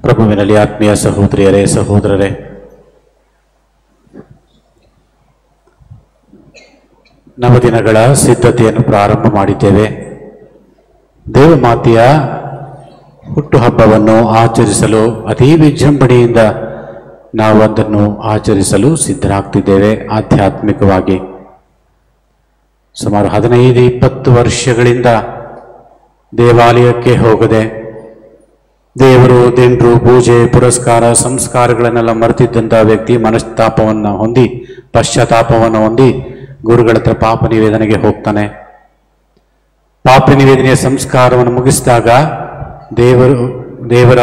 ಪ್ರಭುವಿನಲ್ಲಿ ಆತ್ಮೀಯ ಸಹೋದರಿಯರೇ ಸಹೋದರರೇ, ನವದಿನಗಳ ಸಿದ್ಧತೆಯನ್ನು ಪ್ರಾರಂಭ ಮಾಡಿದ್ದೇವೆ. ದೇವಮಾತೆಯ ಹುಟ್ಟುಹಬ್ಬವನ್ನು ಆಚರಿಸಲು ಅತೀ ವಿಜೃಂಭಣೆಯಿಂದ ನಾವು ಅದನ್ನು ಆಚರಿಸಲು ಸಿದ್ಧರಾಗ್ತಿದ್ದೇವೆ. ಆಧ್ಯಾತ್ಮಿಕವಾಗಿ ಸುಮಾರು 15-20 ವರ್ಷಗಳಿಂದ ದೇವಾಲಯಕ್ಕೆ ಹೋಗದೆ ದೇವರು, ದಿಂಡ್ರು, ಪೂಜೆ, ಪುರಸ್ಕಾರ, ಸಂಸ್ಕಾರಗಳನ್ನೆಲ್ಲ ಮರೆತಿದ್ದಂಥ ವ್ಯಕ್ತಿ ಮನಸ್ತಾಪವನ್ನು ಹೊಂದಿ, ಪಶ್ಚಾತ್ತಾಪವನ್ನು ಹೊಂದಿ ಗುರುಗಳ ಹತ್ರ ಪಾಪ ನಿವೇದನೆಗೆ ಹೋಗ್ತಾನೆ. ಪಾಪ ನಿವೇದನೆಯ ಸಂಸ್ಕಾರವನ್ನು ಮುಗಿಸಿದಾಗ ದೇವರ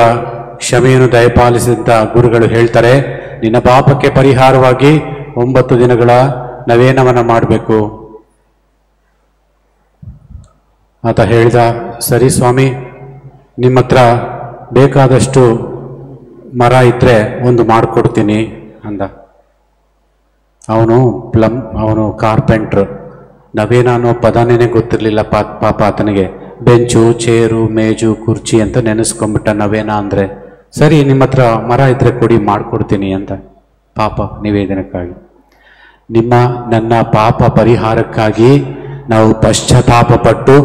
ಕ್ಷಮೆಯನ್ನು ದಯಪಾಲಿಸಿದಂಥ ಗುರುಗಳು ಹೇಳ್ತಾರೆ, ನಿನ್ನ ಪಾಪಕ್ಕೆ ಪರಿಹಾರವಾಗಿ 9 ದಿನಗಳ ನವೇನವನ್ನು ಮಾಡಬೇಕು. ಆತ ಹೇಳ್ದ, ಸರಿ ಸ್ವಾಮಿ, ನಿಮ್ಮ ಹತ್ರ ಬೇಕಾದಷ್ಟು ಮರ ಇದ್ರೆ ಒಂದು ಮಾಡಿಕೊಡ್ತೀನಿ ಅಂದ. ಅವನು ಕಾರ್ಪೆಂಟ್ರು. ನವೇನ ಅನ್ನೋ ಪದನೇ ಗೊತ್ತಿರಲಿಲ್ಲ ಪಾಪ ಆತನಿಗೆ. ಬೆಂಚು, ಚೇರು, ಮೇಜು, ಕುರ್ಚಿ ಅಂತ ನೆನೆಸ್ಕೊಂಡ್ಬಿಟ್ಟ ನವೇನ ಅಂದರೆ. ಸರಿ, ನಿಮ್ಮ ಹತ್ರ ಮರ ಇದ್ರೆ ಕೊಡಿ, ಮಾಡಿಕೊಡ್ತೀನಿ ಅಂತ. ಪಾಪ ನಿವೇದನಕ್ಕಾಗಿ, ನನ್ನ ಪಾಪ ಪರಿಹಾರಕ್ಕಾಗಿ ನಾವು ಪಶ್ಚಾತ್ತಾಪ ಪಟ್ಟು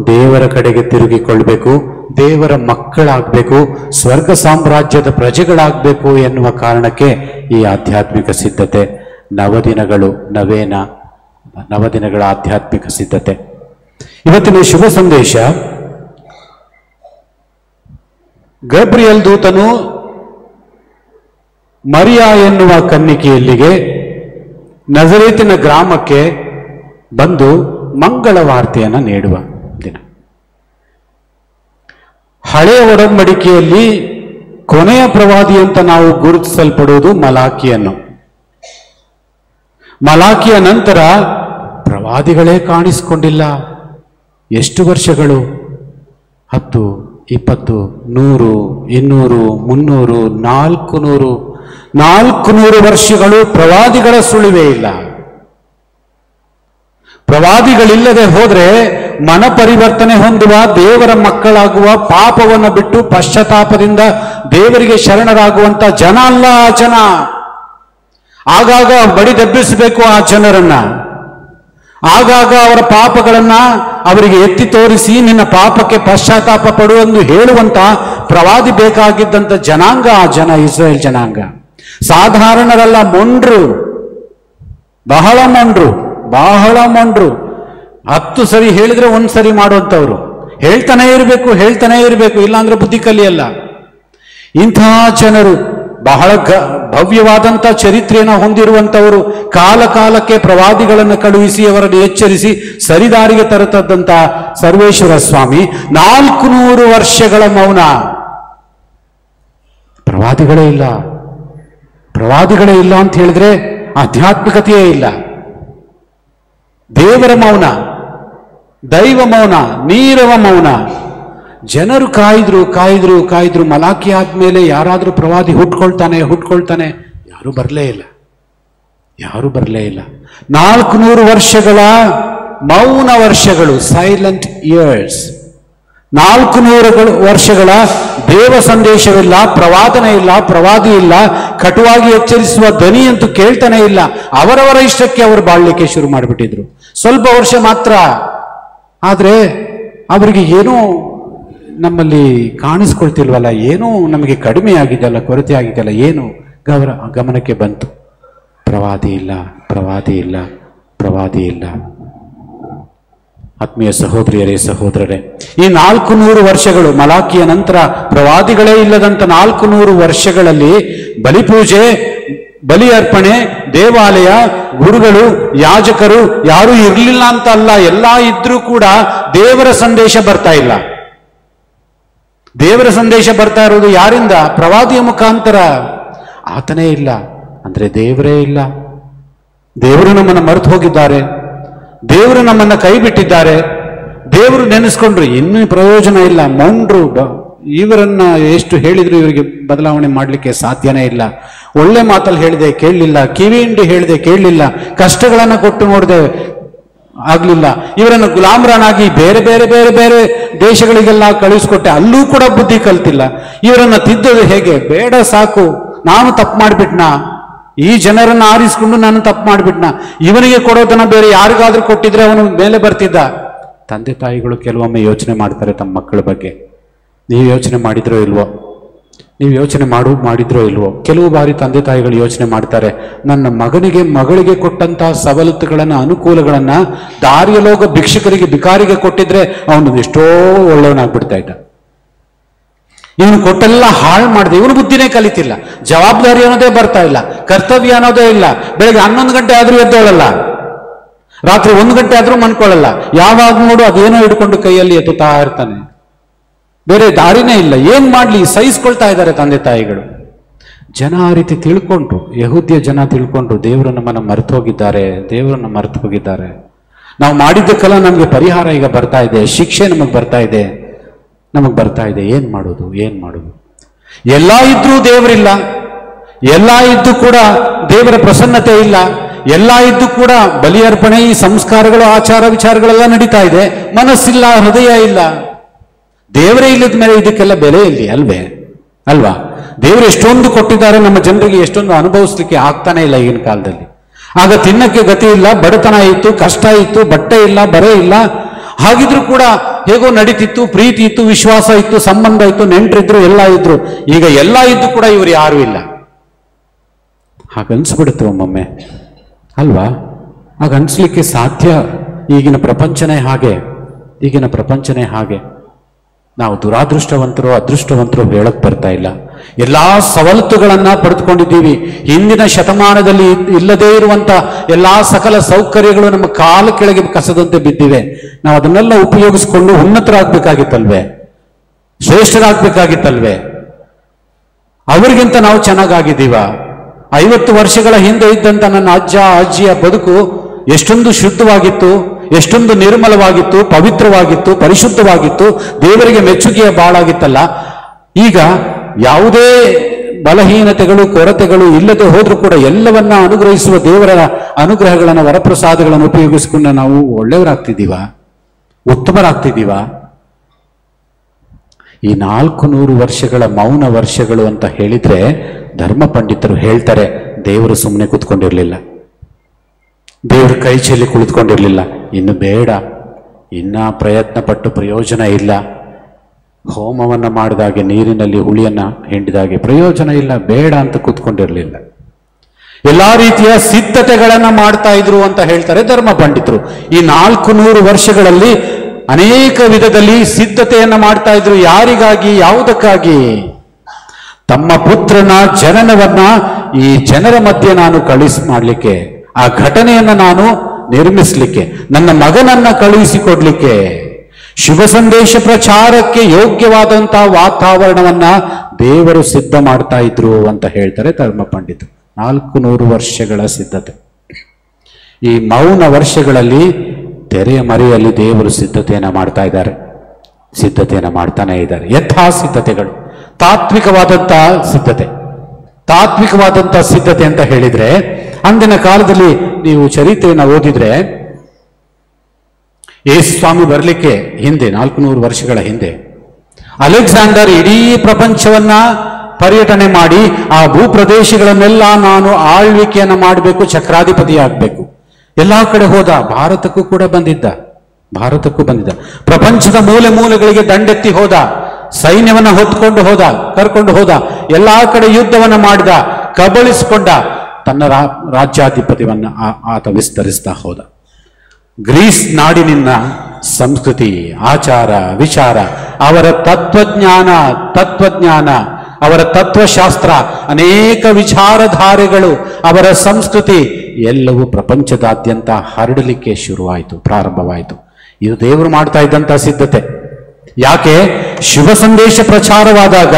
ದೇವರ ಕಡೆಗೆ ತಿರುಗಿಕೊಳ್ಬೇಕು, ದೇವರ ಮಕ್ಕಳಾಗಬೇಕು, ಸ್ವರ್ಗ ಸಾಮ್ರಾಜ್ಯದ ಪ್ರಜೆಗಳಾಗಬೇಕು ಎನ್ನುವ ಕಾರಣಕ್ಕೆ ಈ ಆಧ್ಯಾತ್ಮಿಕ ಸಿದ್ಧತೆ, ನವದಿನಗಳ ಆಧ್ಯಾತ್ಮಿಕ ಸಿದ್ಧತೆ. ಇವತ್ತಿನ ಶುಭ ಸಂದೇಶ, ಗಬ್ರಿಯಲ್ ದೂತನು ಮರಿಯಾ ಎನ್ನುವ ಕನ್ನಿಕೆಯಲ್ಲಿಗೆ ನಜರೇತಿನ ಗ್ರಾಮಕ್ಕೆ ಬಂದು ಮಂಗಳ ವಾರ್ತೆಯನ್ನು ನೀಡುವ ದಿನ. ಹಳೆಯ ಒಡಂಬಡಿಕೆಯಲ್ಲಿ ಕೊನೆಯ ಪ್ರವಾದಿ ಅಂತ ನಾವು ಗುರುತಿಸಲ್ಪಡುವುದು ಮಲಾಕಿಯನ್ನು. ಮಲಾಕಿಯ ನಂತರ ಪ್ರವಾದಿಗಳೇ ಕಾಣಿಸಿಕೊಂಡಿಲ್ಲ. ಎಷ್ಟು ವರ್ಷಗಳು? 10, 20, 100, 200, 300, 400 ವರ್ಷಗಳು ಪ್ರವಾದಿಗಳ ಸುಳಿವೇ ಇಲ್ಲ. ಪ್ರವಾದಿಗಳಿಲ್ಲದೆ ಹೋದ್ರೆ ಮನ ಪರಿವರ್ತನೆ ಹೊಂದುವ, ದೇವರ ಮಕ್ಕಳಾಗುವ, ಪಾಪವನ್ನು ಬಿಟ್ಟು ಪಶ್ಚಾತ್ತಾಪದಿಂದ ದೇವರಿಗೆ ಶರಣರಾಗುವಂತ ಜನ ಅಲ್ಲ ಆ ಜನ. ಆಗಾಗ ಬಡಿದೆಬ್ಬಿಸಬೇಕು ಆ ಜನರನ್ನ. ಆಗಾಗ ಅವರ ಪಾಪಗಳನ್ನ ಅವರಿಗೆ ಎತ್ತಿ ತೋರಿಸಿ ನಿನ್ನ ಪಾಪಕ್ಕೆ ಪಶ್ಚಾತ್ತಾಪ ಪಡುವೆಂದು ಹೇಳುವಂತ ಪ್ರವಾದಿ ಬೇಕಾಗಿದ್ದಂತ ಜನಾಂಗ ಆ ಜನ, ಇಸ್ರಾಯೇಲ್ ಜನಾಂಗ. ಸಾಧಾರಣರಲ್ಲ, ಮೊಂಡ್ರು, ಬಹಳ ಮೊಂಡ್ರು. 10 ಸರಿ ಹೇಳಿದ್ರೆ 1 ಸರಿ ಮಾಡುವಂಥವ್ರು. ಹೇಳ್ತಾನೆ ಇರಬೇಕು, ಇಲ್ಲಾಂದ್ರೆ ಬುದ್ಧಿ ಕಲಿಯಲ್ಲ. ಇಂತಹ ಜನರು ಬಹಳ ಭವ್ಯವಾದಂಥ ಚರಿತ್ರೆಯನ್ನು ಹೊಂದಿರುವಂಥವರು. ಕಾಲಕ್ಕೆ ಪ್ರವಾದಿಗಳನ್ನು ಕಳುಹಿಸಿ ಅವರನ್ನು ಎಚ್ಚರಿಸಿ ಸರಿದಾರಿಗೆ ತರುತ್ತದ್ದಂಥ ಸರ್ವೇಶ್ವರ ಸ್ವಾಮಿ 400 ವರ್ಷಗಳ ಮೌನ. ಪ್ರವಾದಿಗಳೇ ಇಲ್ಲ ಅಂತ ಹೇಳಿದ್ರೆ ಆಧ್ಯಾತ್ಮಿಕತೆಯೇ ಇಲ್ಲ. ದೇವರ ಮೌನ, ದೈವ ಮೌನ, ನೀರವ ಮೌನ. ಜನರು ಕಾಯ್ದ್ರು. ಮಲಾಕಿ ಆದ್ಮೇಲೆ ಯಾರಾದ್ರೂ ಪ್ರವಾದಿ ಹುಟ್ಕೊಳ್ತಾನೆ. ಯಾರು ಬರಲೇ ಇಲ್ಲ. 400 ವರ್ಷಗಳ ಮೌನ ವರ್ಷಗಳು, ಸೈಲೆಂಟ್ ಇಯರ್ಸ್. 400 ವರ್ಷಗಳ ದೇವ ಸಂದೇಶವಿಲ್ಲ, ಪ್ರವಾದನೆ ಇಲ್ಲ, ಪ್ರವಾದಿ ಇಲ್ಲ, ಕಟುವಾಗಿ ಎಚ್ಚರಿಸುವ ಧ್ವನಿ ಅಂತೂ ಕೇಳ್ತಾನೆ ಇಲ್ಲ. ಅವರವರ ಇಷ್ಟಕ್ಕೆ ಅವರು ಬಾಳ್ಲಿಕ್ಕೆ ಶುರು ಮಾಡಿಬಿಟ್ಟಿದ್ರು. ಸ್ವಲ್ಪ ವರ್ಷ ಮಾತ್ರ. ಆದ್ರೆ ಅವರಿಗೆ ಏನೋ ನಮ್ಮಲ್ಲಿ ಕಾಣಿಸ್ಕೊಳ್ತಿಲ್ವಲ್ಲ, ಏನೋ ನಮಗೆ ಕಡಿಮೆ ಆಗಿದೆಯಲ್ಲ, ಕೊರತೆ ಆಗಿದೆಯಲ್ಲ, ಏನು ಗಮನಕ್ಕೆ ಬಂತು. ಪ್ರವಾದಿ ಇಲ್ಲ. ಆತ್ಮೀಯ ಸಹೋದರಿಯರೇ ಸಹೋದರರೇ, ಈ 400 ವರ್ಷಗಳು, ಮಲಾಕಿಯ ನಂತರ ಪ್ರವಾದಿಗಳೇ ಇಲ್ಲದಂತ 400 ವರ್ಷಗಳಲ್ಲಿ ಬಲಿಪೂಜೆ, ಬಲಿ ಅರ್ಪಣೆ, ದೇವಾಲಯ, ಗುರುಗಳು, ಯಾಜಕರು ಯಾರೂ ಇರಲಿಲ್ಲ ಅಂತ ಅಲ್ಲ, ಎಲ್ಲ ಇದ್ರೂ ಕೂಡ ದೇವರ ಸಂದೇಶ ಬರ್ತಾ ಇಲ್ಲ. ದೇವರ ಸಂದೇಶ ಬರ್ತಾ ಇರೋದು ಯಾರಿಂದ? ಪ್ರವಾದಿಯ ಮುಖಾಂತರ. ಆತನೇ ಇಲ್ಲ ಅಂದ್ರೆ ದೇವರೇ ಇಲ್ಲ. ದೇವರು ನಮ್ಮನ್ನು ಮರೆತು ಹೋಗಿದ್ದಾರೆ, ದೇವರು ನಮ್ಮನ್ನು ಕೈ ಬಿಟ್ಟಿದ್ದಾರೆ. ದೇವರು ನೆನೆಸ್ಕೊಂಡ್ರು ಇನ್ನೂ ಪ್ರಯೋಜನ ಇಲ್ಲ. ಮೊಂಡ್ರು, ಇವರನ್ನ ಎಷ್ಟು ಹೇಳಿದ್ರು ಇವರಿಗೆ ಬದಲಾವಣೆ ಮಾಡಲಿಕ್ಕೆ ಸಾಧ್ಯನೇ ಇಲ್ಲ. ಒಳ್ಳೆ ಮಾತಲ್ಲಿ ಹೇಳಿದೆ ಕೇಳಲಿಲ್ಲ, ಕಿವಿ ಹಿಂಡಿ ಹೇಳಿದೆ ಕೇಳಲಿಲ್ಲ, ಕಷ್ಟಗಳನ್ನು ಕೊಟ್ಟು ನೋಡಿದೆ ಆಗ್ಲಿಲ್ಲ. ಇವರನ್ನು ಗುಲಾಮರನ್ನಾಗಿ ಬೇರೆ ಬೇರೆ ಬೇರೆ ಬೇರೆ ದೇಶಗಳಿಗೆಲ್ಲ ಕಳಿಸ್ಕೊಟ್ಟೆ, ಅಲ್ಲೂ ಕೂಡ ಬುದ್ಧಿ ಕಲ್ತಿಲ್ಲ. ಇವರನ್ನ ತಿದ್ದೋದು ಹೇಗೆ? ಬೇಡ ಸಾಕು, ನಾನು ತಪ್ಪು ಮಾಡಿಬಿಟ್ನಾ, ಈ ಜನರನ್ನ ಆರಿಸಿಕೊಂಡು ನಾನು ತಪ್ಪು ಮಾಡಿಬಿಟ್ನಾ, ಇವನಿಗೆ ಕೊಡೋದನ್ನ ಬೇರೆ ಯಾರಿಗಾದ್ರೂ ಕೊಟ್ಟಿದ್ರೆ ಅವನು ಮೇಲೆ ಬರ್ತಿದ್ದ. ತಂದೆ ತಾಯಿಗಳು ಕೆಲವೊಮ್ಮೆ ಯೋಚನೆ ಮಾಡ್ತಾರೆ ತಮ್ಮ ಮಕ್ಕಳ ಬಗ್ಗೆ. ನೀವು ಯೋಚನೆ ಮಾಡಿದ್ರೋ ಇಲ್ವೋ? ನೀವು ಯೋಚನೆ ಮಾಡಿದ್ರೋ ಇಲ್ವೋ? ಕೆಲವು ಬಾರಿ ತಂದೆ ತಾಯಿಗಳು ಯೋಚನೆ ಮಾಡ್ತಾರೆ, ನನ್ನ ಮಗನಿಗೆ ಮಗಳಿಗೆ ಕೊಟ್ಟಂತಹ ಸವಲತ್ತುಗಳನ್ನ ಅನುಕೂಲಗಳನ್ನ ದಾರಿಯಲ್ಲೋಗ ಭಿಕ್ಷಕರಿಗೆ ಬಿಕಾರಿಗೆ ಕೊಟ್ಟಿದ್ರೆ ಅವನು ಎಷ್ಟೋ ಒಳ್ಳೆಯವನಾಗ್ಬಿಡ್ತಾ ಇದ್ದ. ಇವನು ಕೊಟ್ಟೆಲ್ಲ ಹಾಳು ಮಾಡಿದೆ, ಇವನು ಬುದ್ಧಿನೇ ಕಲಿತಿಲ್ಲ, ಜವಾಬ್ದಾರಿ ಅನ್ನೋದೇ ಬರ್ತಾ ಇಲ್ಲ, ಕರ್ತವ್ಯ ಅನ್ನೋದೇ ಇಲ್ಲ. ಬೆಳಗ್ಗೆ 11 ಗಂಟೆ ಆದ್ರೂ ಎದ್ದೋಳಲ್ಲ, ರಾತ್ರಿ 1 ಗಂಟೆ ಆದ್ರೂ ಮನ್ಕೊಳ್ಳಲ್ಲ, ಯಾವಾಗ ನೋಡು ಅದೇನೋ ಹಿಡ್ಕೊಂಡು ಕೈಯಲ್ಲಿ ಎತ್ತುತ್ತಾ ಇರ್ತಾನೆ, ಬೇರೆ ದಾರಿನೇ ಇಲ್ಲ. ಏನ್ ಮಾಡ್ಲಿ? ಸಹಿಸ್ಕೊಳ್ತಾ ಇದ್ದಾರೆ ತಂದೆ ತಾಯಿಗಳು. ಜನ ಆ ರೀತಿ ತಿಳ್ಕೊಂಡ್ರು, ಯಹೂದ್ಯ ಜನ ತಿಳ್ಕೊಂಡ್ರು, ದೇವರು ನಮ್ಮನ್ನ ಮರೆತು ಹೋಗಿದ್ದಾರೆ, ದೇವರನ್ನ ಮರೆತು ಹೋಗಿದ್ದಾರೆ. ನಾವು ಮಾಡಿದ್ದಕ್ಕೆಲ್ಲ ನಮ್ಗೆ ಪರಿಹಾರ ಈಗ ಬರ್ತಾ ಇದೆ, ಶಿಕ್ಷೆ ನಮಗ್ ಬರ್ತಾ ಇದೆ, ಏನ್ ಮಾಡೋದು? ಎಲ್ಲ ಇದ್ರೂ ದೇವರಿಲ್ಲ, ಎಲ್ಲ ಇದ್ದು ಕೂಡ ದೇವರ ಪ್ರಸನ್ನತೆ ಇಲ್ಲ, ಎಲ್ಲ ಇದ್ದು ಕೂಡ ಬಲಿಯರ್ಪಣೆ, ಈ ಸಂಸ್ಕಾರಗಳು, ಆಚಾರ ವಿಚಾರಗಳೆಲ್ಲ ನಡೀತಾ ಇದೆ, ಮನಸ್ಸಿಲ್ಲ, ಹೃದಯ ಇಲ್ಲ. ದೇವರೇ ಇಲ್ಲದ ಮೇಲೆ ಇದಕ್ಕೆಲ್ಲ ಬೆಲೆ ಇಲ್ಲಿ ಅಲ್ವಾ? ದೇವರು ಎಷ್ಟೊಂದು ಕೊಟ್ಟಿದ್ದಾರೆ ನಮ್ಮ ಜನರಿಗೆ, ಎಷ್ಟೊಂದು ಅನುಭವಿಸ್ಲಿಕ್ಕೆ ಆಗ್ತಾನೆ ಇಲ್ಲ ಈಗಿನ ಕಾಲದಲ್ಲಿ. ಆಗ ತಿನ್ನಕ್ಕೆ ಗತಿ ಇಲ್ಲ, ಬಡತನ ಇತ್ತು, ಕಷ್ಟ ಇತ್ತು, ಬಟ್ಟೆ ಇಲ್ಲ, ಬರೆ ಇಲ್ಲ, ಹಾಗಿದ್ರು ಕೂಡ ಹೇಗೋ ನಡೀತಿತ್ತು, ಪ್ರೀತಿ ಇತ್ತು, ವಿಶ್ವಾಸ ಇತ್ತು, ಸಂಬಂಧ ಇತ್ತು, ನೆಂಟರಿದ್ರು, ಎಲ್ಲ ಇದ್ರು. ಈಗ ಎಲ್ಲ ಇದ್ದು ಕೂಡ ಇವರು ಯಾರು ಇಲ್ಲ. ಹಾಗನ್ಸ್ಬಿಡುತ್ತೆ ಒಮ್ಮೊಮ್ಮೆ ಅಲ್ವಾ? ಹಾಗನ್ಸ್ಲಿಕ್ಕೆ ಸಾಧ್ಯ. ಈಗಿನ ಪ್ರಪಂಚನೇ ಹಾಗೆ. ನಾವು ದುರಾದೃಷ್ಟವಂತರು ಅದೃಷ್ಟವಂತರು ಹೇಳಕ್ ಬರ್ತಾ ಇಲ್ಲ. ಎಲ್ಲಾ ಸವಲತ್ತುಗಳನ್ನ ಪಡೆದುಕೊಂಡಿದ್ದೀವಿ. ಹಿಂದಿನ ಶತಮಾನದಲ್ಲಿ ಇಲ್ಲದೇ ಇರುವಂತ ಎಲ್ಲಾ ಸಕಲ ಸೌಕರ್ಯಗಳು ನಮ್ಮ ಕಾಲ ಕೆಳಗೆ ಕಸದಂತೆ ಬಿದ್ದಿವೆ. ನಾವು ಅದನ್ನೆಲ್ಲ ಉಪಯೋಗಿಸ್ಕೊಂಡು ಉನ್ನತರಾಗಬೇಕಾಗಿತ್ತಲ್ವೇ, ಶ್ರೇಷ್ಠರಾಗಬೇಕಾಗಿತ್ತಲ್ವೇ? ಅವರಿಗಿಂತ ನಾವು ಚೆನ್ನಾಗಿದ್ದೀವ? 50 ವರ್ಷಗಳ ಹಿಂದೆ ಇದ್ದಂತ ನನ್ನ ಅಜ್ಜ ಅಜ್ಜಿಯ ಬದುಕು ಎಷ್ಟೊಂದು ಶುದ್ಧವಾಗಿತ್ತು, ಎಷ್ಟೊಂದು ನಿರ್ಮಲವಾಗಿತ್ತು, ಪವಿತ್ರವಾಗಿತ್ತು, ಪರಿಶುದ್ಧವಾಗಿತ್ತು, ದೇವರಿಗೆ ಮೆಚ್ಚುಗೆಯ ಬಾಳಾಗಿತ್ತಲ್ಲ. ಈಗ ಯಾವುದೇ ಬಲಹೀನತೆಗಳು, ಕೊರತೆಗಳು ಇಲ್ಲದೆ ಹೋದ್ರೂ ಕೂಡ ಎಲ್ಲವನ್ನ ಅನುಗ್ರಹಿಸುವ ದೇವರ ಅನುಗ್ರಹಗಳನ್ನು, ವರಪ್ರಸಾದಗಳನ್ನು ಉಪಯೋಗಿಸಿಕೊಂಡು ನಾವು ಒಳ್ಳೆಯವರಾಗ್ತಿದ್ದೀವ, ಉತ್ತಮರಾಗ್ತಿದ್ದೀವ? ಈ 400 ವರ್ಷಗಳ ಮೌನ ವರ್ಷಗಳು ಅಂತ ಹೇಳಿದ್ರೆ ಧರ್ಮ ಪಂಡಿತರು ಹೇಳ್ತಾರೆ, ದೇವರು ಸುಮ್ಮನೆ ಕೂತ್ಕೊಂಡಿರ್ಲಿಲ್ಲ, ದೇವ್ರ ಕೈ ಚೆಲ್ಲಿ ಕುಳಿತುಕೊಂಡಿರ್ಲಿಲ್ಲ. ಇನ್ನು ಬೇಡ, ಇನ್ನ ಪ್ರಯತ್ನ ಪಟ್ಟು ಪ್ರಯೋಜನ ಇಲ್ಲ, ಹೋಮವನ್ನ ಮಾಡಿದಾಗೆ ನೀರಿನಲ್ಲಿ ಹುಳಿಯನ್ನ ಹಿಂಡಿದಾಗೆ ಪ್ರಯೋಜನ ಇಲ್ಲ, ಬೇಡ ಅಂತ ಕೂತ್ಕೊಂಡಿರ್ಲಿಲ್ಲ. ಎಲ್ಲಾ ರೀತಿಯ ಸಿದ್ಧತೆಗಳನ್ನ ಮಾಡ್ತಾ ಇದ್ರು ಅಂತ ಹೇಳ್ತಾರೆ ಧರ್ಮ ಪಂಡಿತರು. ಈ 400 ವರ್ಷಗಳಲ್ಲಿ ಅನೇಕ ವಿಧದಲ್ಲಿ ಸಿದ್ಧತೆಯನ್ನ ಮಾಡ್ತಾ ಇದ್ರು. ಯಾರಿಗಾಗಿ? ಯಾವುದಕ್ಕಾಗಿ? ತಮ್ಮ ಪುತ್ರನ ಜನನವನ್ನ ಈ ಜನರ ಮಧ್ಯೆ ನಾನು ಮಾಡ್ಲಿಕ್ಕೆ, ಆ ಘಟನೆಯನ್ನ ನಾನು ನಿರ್ಮಿಸಲಿಕ್ಕೆ, ನನ್ನ ಮಗನನ್ನ ಕಳುಹಿಸಿಕೊಡ್ಲಿಕ್ಕೆ, ಶುಭ ಸಂದೇಶ ಪ್ರಚಾರಕ್ಕೆ ಯೋಗ್ಯವಾದಂತಹ ವಾತಾವರಣವನ್ನ ದೇವರು ಸಿದ್ಧ ಮಾಡ್ತಾ ಇದ್ರು ಅಂತ ಹೇಳ್ತಾರೆ ಧರ್ಮ ಪಂಡಿತರು. 400 ವರ್ಷಗಳ ಸಿದ್ಧತೆ. ಈ ಮೌನ ವರ್ಷಗಳಲ್ಲಿ ತೆರೆಯ ಮರೆಯಲ್ಲಿ ದೇವರು ಸಿದ್ಧತೆಯನ್ನ ಮಾಡ್ತಾನೆ ಇದ್ದಾರೆ. ಯಥಾ ಸಿದ್ಧತೆಗಳು, ತಾತ್ವಿಕವಾದಂತಹ ಸಿದ್ಧತೆ ಅಂತ ಹೇಳಿದ್ರೆ, ಅಂದಿನ ಕಾಲದಲ್ಲಿ ನೀವು ಚರಿತ್ರೆಯನ್ನು ಓದಿದ್ರೆ, ಯೇಸು ಸ್ವಾಮಿ ಬರಲಿಕ್ಕೆ ಹಿಂದೆ 400 ವರ್ಷಗಳ ಹಿಂದೆ ಅಲೆಕ್ಸಾಂಡರ್ ಇಡೀ ಪ್ರಪಂಚವನ್ನ ಪರ್ಯಟನೆ ಮಾಡಿ ಆ ಭೂಪ್ರದೇಶಗಳನ್ನೆಲ್ಲ ನಾನು ಆಳ್ವಿಕೆಯನ್ನ ಮಾಡಬೇಕು, ಚಕ್ರಾಧಿಪತಿ ಆಗ್ಬೇಕು, ಎಲ್ಲಾ ಕಡೆ ಹೋದ. ಭಾರತಕ್ಕೂ ಬಂದಿದ್ದ. ಪ್ರಪಂಚದ ಮೂಲೆ ಮೂಲೆಗಳಿಗೆ ದಂಡೆತ್ತಿ ಹೋದ, ಸೈನ್ಯವನ್ನ ಕರ್ಕೊಂಡು ಹೋದ, ಎಲ್ಲಾ ಕಡೆ ಯುದ್ಧವನ್ನ ಮಾಡಿದ, ಕಬಳಿಸಿಕೊಂಡ, ತನ್ನ ರಾಜ್ಯಾಧಿಪತ್ಯವನ್ನ ಆತ ವಿಸ್ತರಿಸ್ತಾ ಹೋದ. ಗ್ರೀಸ್ ನಾಡಿನಿಂದ ಸಂಸ್ಕೃತಿ, ಆಚಾರ, ವಿಚಾರ, ಅವರ ತತ್ವಜ್ಞಾನ, ಅವರ ತತ್ವಶಾಸ್ತ್ರ, ಅನೇಕ ವಿಚಾರಧಾರೆಗಳು, ಅವರ ಸಂಸ್ಕೃತಿ ಎಲ್ಲವೂ ಪ್ರಪಂಚದಾದ್ಯಂತ ಹರಡಲಿಕ್ಕೆ ಪ್ರಾರಂಭವಾಯಿತು. ಇದು ದೇವರು ಮಾಡ್ತಾ ಇದ್ದಂತ ಸಿದ್ಧತೆ. ಯಾಕೆ? ಶುಭ ಸಂದೇಶ ಪ್ರಚಾರವಾದಾಗ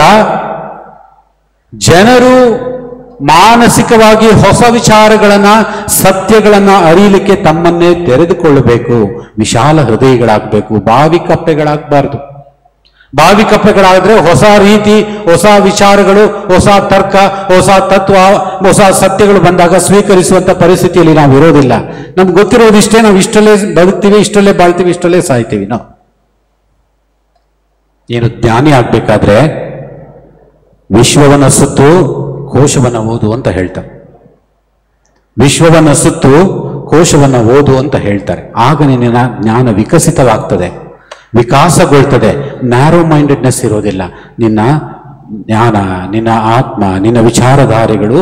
ಜನರು ಮಾನಸಿಕವಾಗಿ ಹೊಸ ವಿಚಾರಗಳನ್ನ, ಸತ್ಯಗಳನ್ನ ಅರಿಯಲಿಕ್ಕೆ ತಮ್ಮನ್ನೇ ತೆರೆದುಕೊಳ್ಳಬೇಕು, ವಿಶಾಲ ಹೃದಯಗಳಾಗಬೇಕು, ಬಾವಿ ಕಪ್ಪೆಗಳಾಗಬಾರ್ದು. ಬಾವಿ ಕಪ್ಪೆಗಳಾದ್ರೆ ಹೊಸ ರೀತಿ, ಹೊಸ ವಿಚಾರಗಳು, ಹೊಸ ತರ್ಕ, ಹೊಸ ತತ್ವ, ಹೊಸ ಸತ್ಯಗಳು ಬಂದಾಗ ಸ್ವೀಕರಿಸುವಂತ ಪರಿಸ್ಥಿತಿಯಲ್ಲಿ ನಾವು ಇರೋದಿಲ್ಲ. ನಮ್ಗೆ ಗೊತ್ತಿರೋದಿಷ್ಟೇ, ನಾವು ಇಷ್ಟಲ್ಲೇ ಬದುಕ್ತೀವಿ, ಇಷ್ಟಲ್ಲೇ ಬಾಳ್ತೀವಿ, ಇಷ್ಟಲ್ಲೇ ಸಾಯ್ತೀವಿ. ನಾವು ಏನು ಜ್ಞಾನಿ ಆಗ್ಬೇಕಾದ್ರೆ ವಿಶ್ವವನ್ನ ಸುತ್ತು ಕೋಶವನ್ನ ಓದು ಅಂತ ಹೇಳ್ತಾರೆ. ವಿಶ್ವವನ್ನ ಸುತ್ತು ಕೋಶವನ್ನ ಓದು ಅಂತ ಹೇಳ್ತಾರೆ. ಆಗ ನಿನ್ನ ಜ್ಞಾನ ವಿಕಸಿತವಾಗ್ತದೆ, ವಿಕಾಸಗೊಳ್ತದೆ. ನ್ಯಾರೋ ಮೈಂಡೆಡ್ನೆಸ್ ಇರೋದಿಲ್ಲ. ನಿನ್ನ ಜ್ಞಾನ, ನಿನ್ನ ಆತ್ಮ, ನಿನ್ನ ವಿಚಾರಧಾರೆಗಳು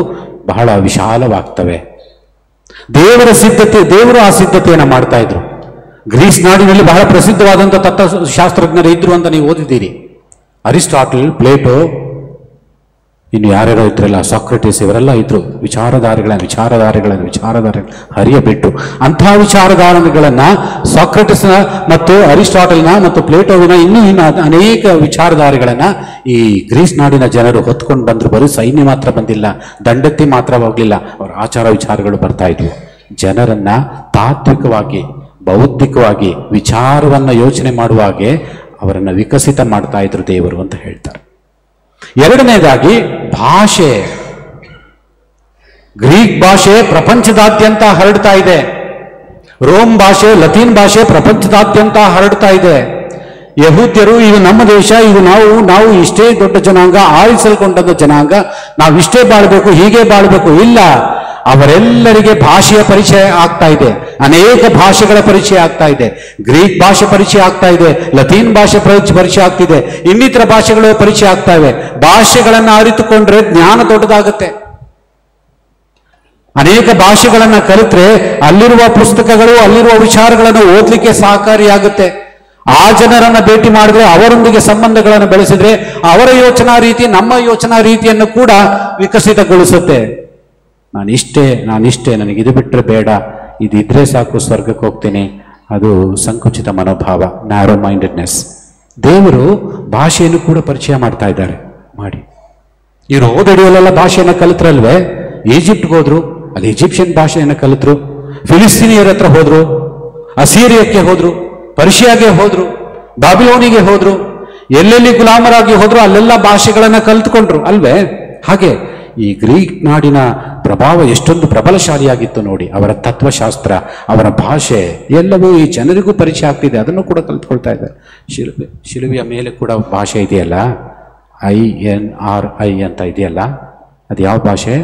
ಬಹಳ ವಿಶಾಲವಾಗ್ತವೆ. ದೇವರ ಸಿದ್ಧತೆ, ದೇವರು ಆ ಸಿದ್ಧತೆಯನ್ನು ಮಾಡ್ತಾ ಇದ್ರು. ಗ್ರೀಸ್ ನಾಡಿನಲ್ಲಿ ಬಹಳ ಪ್ರಸಿದ್ಧವಾದಂಥ ತತ್ವಶಾಸ್ತ್ರಜ್ಞರು ಇದ್ರು ಅಂತ ನೀವು ಓದಿದ್ದೀರಿ. ಅರಿಸ್ಟಾಟಲ್, ಪ್ಲೇಟೋ, ಇನ್ನು ಯಾರ್ಯಾರೋ ಇದ್ರಲ್ಲ, ಸಾಕ್ರೆಟಿಸ್, ಇವರೆಲ್ಲ ಇದ್ರು. ವಿಚಾರಧಾರೆಗಳನ್ನು ಹರಿಯಬಿಟ್ಟು ಅಂತಹ ವಿಚಾರಧಾರೆಗಳನ್ನ ಸಾಕ್ರೆಟಿಸ್ನ ಮತ್ತು ಅರಿಸ್ಟಾಟಲ್ನ ಮತ್ತು ಪ್ಲೇಟೋವಿನ ಇನ್ನೂ ಅನೇಕ ವಿಚಾರಧಾರೆಗಳನ್ನ ಈ ಗ್ರೀಸ್ ನಾಡಿನ ಜನರು ಹೊತ್ಕೊಂಡು ಬಂದ್ರು. ಬರೀ ಸೈನ್ಯ ಮಾತ್ರ ಬಂದಿಲ್ಲ, ದಂಡೆತ್ತಿ ಮಾತ್ರ ಹೋಗ್ಲಿಲ್ಲ, ಅವರ ಆಚಾರ ವಿಚಾರಗಳು ಬರ್ತಾ ಇದ್ವು. ಜನರನ್ನ ತಾತ್ವಿಕವಾಗಿ, ಬೌದ್ಧಿಕವಾಗಿ, ವಿಚಾರವನ್ನ ಯೋಚನೆ ಮಾಡುವಾಗೆ ಅವರನ್ನ ವಿಕಸಿತ ಮಾಡ್ತಾ ಇದ್ರು ದೇವರು ಅಂತ ಹೇಳ್ತಾರೆ. ಎರಡನೇದಾಗಿ ಭಾಷೆ. ಗ್ರೀಕ್ ಭಾಷೆ ಪ್ರಪಂಚದಾದ್ಯಂತ ಹರಡ್ತಾ ಇದೆ. ರೋಮ್ ಭಾಷೆ, ಲತೀನ್ ಭಾಷೆ ಪ್ರಪಂಚದಾದ್ಯಂತ ಹರಡ್ತಾ ಇದೆ. ಯಹೂದ್ಯರು, ಇದು ನಮ್ಮ ದೇಶ, ಇದು ನಾವು ಇಷ್ಟೇ ದೊಡ್ಡ ಜನಾಂಗ, ಆರಿಸಲ್ಕೊಂಡ ಜನಾಂಗ, ನಾವಿಷ್ಟೇ ಬಾಳ್ಬೇಕು, ಹೀಗೆ ಬಾಳ್ಬೇಕು, ಇಲ್ಲ. ಅವರೆಲ್ಲರಿಗೆ ಭಾಷೆಯ ಪರಿಚಯ ಆಗ್ತಾ ಇದೆ. ಅನೇಕ ಭಾಷೆಗಳ ಪರಿಚಯ ಆಗ್ತಾ ಇದೆ. ಗ್ರೀಕ್ ಭಾಷೆ ಪರಿಚಯ ಆಗ್ತಾ ಇದೆ, ಲತೀನ್ ಭಾಷೆ ಪರಿಚಯ ಆಗ್ತಿದೆ, ಇನ್ನಿತರ ಭಾಷೆಗಳ ಪರಿಚಯ ಆಗ್ತಾ ಇವೆ. ಭಾಷೆಗಳನ್ನ ಅರಿತುಕೊಂಡ್ರೆ ಜ್ಞಾನ ದೊಡ್ಡದಾಗುತ್ತೆ. ಅನೇಕ ಭಾಷೆಗಳನ್ನ ಕಲಿತ್ರೆ ಅಲ್ಲಿರುವ ಪುಸ್ತಕಗಳು, ಅಲ್ಲಿರುವ ವಿಚಾರಗಳನ್ನು ಓದ್ಲಿಕ್ಕೆ ಸಹಕಾರಿಯಾಗುತ್ತೆ. ಆ ಜನರನ್ನ ಭೇಟಿ ಮಾಡಿದ್ರೆ, ಅವರೊಂದಿಗೆ ಸಂಬಂಧಗಳನ್ನು ಬೆಳೆಸಿದ್ರೆ ಅವರ ಯೋಚನಾ ರೀತಿ ನಮ್ಮ ಯೋಚನಾ ರೀತಿಯನ್ನು ಕೂಡ ವಿಕಸಿತಗೊಳಿಸುತ್ತೆ. ನಾನಿಷ್ಟೇ, ನನಗಿದು ಬಿಟ್ಟರೆ ಬೇಡ, ಇದಿದ್ರೆ ಸಾಕು, ಸ್ವರ್ಗಕ್ಕೆ ಹೋಗ್ತೀನಿ, ಅದು ಸಂಕುಚಿತ ಮನೋಭಾವ, ನ್ಯಾರೋ ಮೈಂಡೆಡ್ನೆಸ್. ದೇವರು ಭಾಷೆಯನ್ನು ಕೂಡ ಪರಿಚಯ ಮಾಡ್ತಾ ಇದ್ದಾರೆ. ಮಾಡಿ, ಇವರು ಓದಡಿಯಲ್ಲೆಲ್ಲ ಭಾಷೆಯನ್ನು ಕಲಿತ್ರಲ್ವೇ. ಈಜಿಪ್ಟ್ಗೆ ಹೋದ್ರು, ಅಲ್ಲಿ ಈಜಿಪ್ಷಿಯನ್ ಭಾಷೆಯನ್ನು ಕಲಿತರು. ಫಿಲಿಸ್ತೀನಿಯರ ಹತ್ರ ಹೋದ್ರು, ಅಸೀರಿಯಕ್ಕೆ ಹೋದ್ರು, ಪರ್ಷಿಯಾಗೆ ಹೋದ್ರು, ಬಾಬಿಲೋನಿಗೆ ಹೋದ್ರು, ಎಲ್ಲೆಲ್ಲಿ ಗುಲಾಮರಾಗಿ ಹೋದ್ರು ಅಲ್ಲೆಲ್ಲ ಭಾಷೆಗಳನ್ನ ಕಲಿತುಕೊಂಡ್ರು ಅಲ್ವೇ. ಹಾಗೆ ಈ ಗ್ರೀಕ್ ನಾಡಿನ ಪ್ರಭಾವ ಎಷ್ಟೊಂದು ಪ್ರಬಲಶಾಲಿಯಾಗಿತ್ತು ನೋಡಿ. ಅವರ ತತ್ವಶಾಸ್ತ್ರ, ಅವರ ಭಾಷೆ ಎಲ್ಲವೂ ಈ ಜನರಿಗೂ ಪರಿಚಯ ಆಗ್ತಿದೆ. ಅದನ್ನು ಕೂಡ ಕಲಿತ್ಕೊಳ್ತಾ ಇದ್ದಾರೆ. ಶಿಲುಬೆಯ ಮೇಲೆ ಕೂಡ ಭಾಷೆ ಇದೆಯಲ್ಲ, INRI ಅಂತ ಇದೆಯಲ್ಲ, ಅದು ಯಾವ ಭಾಷೆ?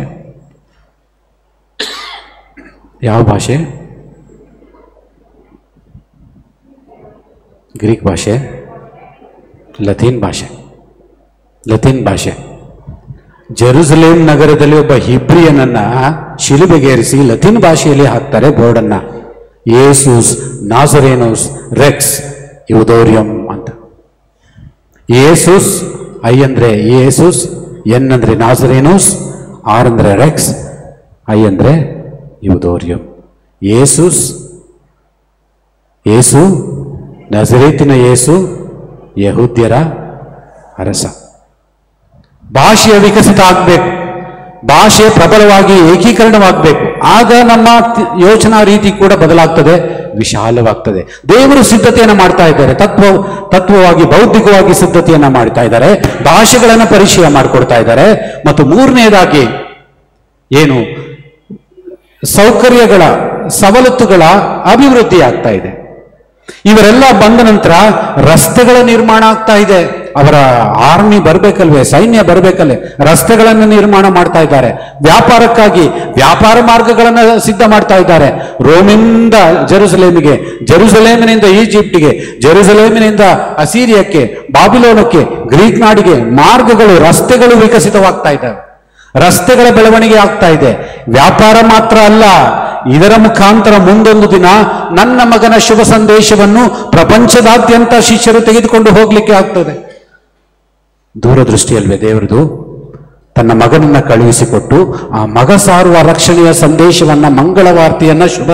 ಗ್ರೀಕ್ ಭಾಷೆ, ಲತೀನ್ ಭಾಷೆ. ಜೆರುಸಲೇಂ ನಗರದಲ್ಲಿ ಒಬ್ಬ ಹಿಬ್ರಿಯನನ್ನ ಶಿಲುಬೆಗೇರಿಸಿ ಲತೀನ್ ಭಾಷೆಯಲ್ಲಿ ಹಾಕ್ತಾರೆ ಬೋರ್ಡನ್ನ. ಯೇಸುಸ್ ನಾಜರೇನೋಸ್ ರೆಕ್ಸ್ ಯುದೋರಿಯಂ ಅಂತ. ಯೇಸುಸ್, ಐ ಅಂದ್ರೆ ಯೇಸುಸ್, ಎನ್ ಅಂದ್ರೆ ನಾಜರೇನೋಸ್, ಆರ್ ಅಂದ್ರೆ ರೆಕ್ಸ್, ಐ ಅಂದ್ರೆ ಯುದೋರಿಯಂ. ಯೇಸು ನಜರೇತಿನ ಯೇಸು, ಯಹೂದ್ಯರ ಅರಸ. ಭಾಷೆಯ ವಿಕಸಿತ ಆಗಬೇಕು, ಭಾಷೆ ಪ್ರಬಲವಾಗಿ ಏಕೀಕರಣವಾಗಬೇಕು. ಆಗ ನಮ್ಮ ಯೋಚನಾ ರೀತಿ ಕೂಡ ಬದಲಾಗ್ತದೆ, ವಿಶಾಲವಾಗ್ತದೆ. ದೇವರು ಸಿದ್ಧತೆಯನ್ನು ಮಾಡ್ತಾ ಇದ್ದಾರೆ, ತತ್ವವಾಗಿ, ಬೌದ್ಧಿಕವಾಗಿ ಸಿದ್ಧತೆಯನ್ನ ಮಾಡ್ತಾ ಇದ್ದಾರೆ, ಭಾಷೆಗಳನ್ನು ಪರಿಚಯ ಮಾಡಿಕೊಡ್ತಾ ಇದ್ದಾರೆ. ಮತ್ತು ಮೂರನೇದಾಗಿ ಏನು, ಸೌಕರ್ಯಗಳ, ಸವಲತ್ತುಗಳ ಅಭಿವೃದ್ಧಿ ಆಗ್ತಾ ಇದೆ. ಇವರೆಲ್ಲ ಬಂದ ನಂತರ ರಸ್ತೆಗಳ ನಿರ್ಮಾಣ ಆಗ್ತಾ ಇದೆ. ಅವರ ಆರ್ಮಿ ಬರ್ಬೇಕಲ್ವೇ, ಸೈನ್ಯ ಬರ್ಬೇಕಲ್ವೇ, ರಸ್ತೆಗಳನ್ನು ನಿರ್ಮಾಣ ಮಾಡ್ತಾ ಇದ್ದಾರೆ. ವ್ಯಾಪಾರಕ್ಕಾಗಿ ವ್ಯಾಪಾರ ಮಾರ್ಗಗಳನ್ನು ಸಿದ್ಧ ಮಾಡ್ತಾ ಇದ್ದಾರೆ. ರೋಮಿನಿಂದ ಜೆರುಸಲೇಮಿಗೆ, ಜೆರುಸಲೇಮಿನಿಂದ ಈಜಿಪ್ಟಿಗೆ, ಜೆರುಸಲೇಮಿನಿಂದ ಅಸೀರಿಯಕ್ಕೆ, ಬಾಬಿಲೋನಕ್ಕೆ, ಗ್ರೀಕ್ ನಾಡಿಗೆ ಮಾರ್ಗಗಳು, ರಸ್ತೆಗಳು ವಿಕಸಿತವಾಗ್ತಾ ಇದ್ದಾವೆ. ರಸ್ತೆಗಳ ಬೆಳವಣಿಗೆ ಆಗ್ತಾ ಇದೆ. ವ್ಯಾಪಾರ ಮಾತ್ರ ಅಲ್ಲ, ಇದರ ಮುಖಾಂತರ ಮುಂದೊಂದು ದಿನ ನನ್ನ ಮಗನ ಶುಭ ಸಂದೇಶವನ್ನು ಪ್ರಪಂಚದಾದ್ಯಂತ ಶಿಷ್ಯರು ತೆಗೆದುಕೊಂಡು ಹೋಗ್ಲಿಕ್ಕೆ ಆಗ್ತದೆ. ದೂರದೃಷ್ಟಿಯಲ್ವೇ ದೇವರದು. ತನ್ನ ಮಗನನ್ನ ಕಳುಹಿಸಿಕೊಟ್ಟು ಆ ಮಗ ಸಾರುವ ರಕ್ಷಣೆಯ ಸಂದೇಶವನ್ನ, ಮಂಗಳವಾರ್ತೆಯನ್ನ, ಶುಭ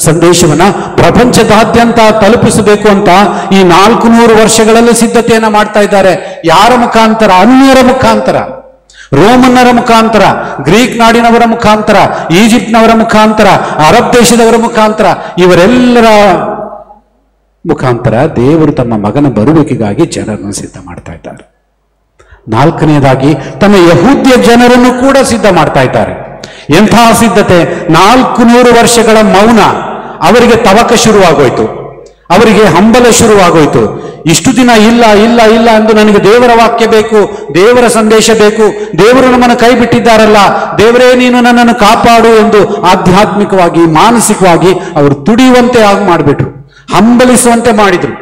ಸಂದೇಶವನ್ನ ಪ್ರಪಂಚದಾದ್ಯಂತ ತಲುಪಿಸಬೇಕು ಅಂತ ಈ 400 ವರ್ಷಗಳಲ್ಲಿ ಸಿದ್ಧತೆಯನ್ನ ಮಾಡ್ತಾ ಇದ್ದಾರೆ. ಯಾರ ಮುಖಾಂತರ? ಅನ್ಯರ ಮುಖಾಂತರ, ರೋಮನ್ನರ ಮುಖಾಂತರ, ಗ್ರೀಕ್ ನಾಡಿನವರ ಮುಖಾಂತರ, ಈಜಿಪ್ಟ್ನವರ ಮುಖಾಂತರ, ಅರಬ್ ದೇಶದವರ ಮುಖಾಂತರ. ಇವರೆಲ್ಲರ ಮುಖಾಂತರ ದೇವರು ತಮ್ಮ ಮಗನ ಬರುವಿಕೆಗಾಗಿ ಜನರನ್ನು ಸಿದ್ಧ ಮಾಡ್ತಾ ಇದ್ದಾರೆ. ನಾಲ್ಕನೆಯದಾಗಿ ತಮ್ಮ ಯಹೂದ್ಯ ಜನರನ್ನು ಕೂಡ ಸಿದ್ಧ ಮಾಡ್ತಾ ಇದ್ದಾರೆ. ಎಂತಹ ಸಿದ್ಧತೆ! 400 ವರ್ಷಗಳ ಮೌನ. ಅವರಿಗೆ ತವಕ ಶುರುವಾಗೋಯ್ತು, ಅವರಿಗೆ ಹಂಬಲ ಶುರುವಾಗೋಯ್ತು. ಇಷ್ಟು ದಿನ ಇಲ್ಲ ಇಲ್ಲ ಇಲ್ಲ ಎಂದು ನನಗೆ ದೇವರ ವಾಕ್ಯ ಬೇಕು, ದೇವರ ಸಂದೇಶ ಬೇಕು, ದೇವರು ನಮ್ಮನ್ನು ಕೈ ಬಿಟ್ಟಿದ್ದಾರಲ್ಲ, ದೇವರೇ ನೀನು ನನ್ನನ್ನು ಕಾಪಾಡು ಎಂದು ಆಧ್ಯಾತ್ಮಿಕವಾಗಿ ಮಾನಸಿಕವಾಗಿ ಅವರು ತುಡಿಯುವಂತೆ ಆಗಿ ಮಾಡಿಬಿಟ್ರು, ಹಂಬಲಿಸುವಂತೆ ಮಾಡಿದ್ರು.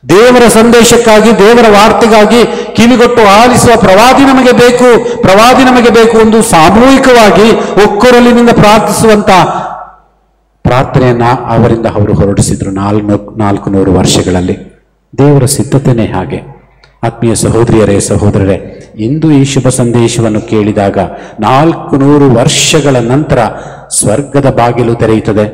ದೇವರ ಸಂದೇಶಕ್ಕಾಗಿ, ದೇವರ ವಾರ್ತೆಗಾಗಿ ಕಿವಿಗೊಟ್ಟು ಆಲಿಸುವ ಪ್ರವಾದಿ ನಮಗೆ ಬೇಕು, ಪ್ರವಾದಿ ನಮಗೆ ಬೇಕು ಎಂದು ಸಾಮೂಹಿಕವಾಗಿ ಒಕ್ಕೊರಲಿನಿಂದ ಪ್ರಾರ್ಥಿಸುವಂತ ಪ್ರಾರ್ಥನೆಯನ್ನ ಅವರಿಂದ ಅವರು ಹೊರಡಿಸಿದ್ರು 400 ವರ್ಷಗಳಲ್ಲಿ. ದೇವರ ಸಿದ್ಧತೆಯೇ ಹಾಗೆ. ಆತ್ಮೀಯ ಸಹೋದರಿಯರೇ, ಸಹೋದರರೇ, ಇಂದು ಈ ಶುಭ ಸಂದೇಶವನ್ನು ಕೇಳಿದಾಗ 400 ವರ್ಷಗಳ ನಂತರ ಸ್ವರ್ಗದ ಬಾಗಿಲು ತೆರೆಯುತ್ತದೆ.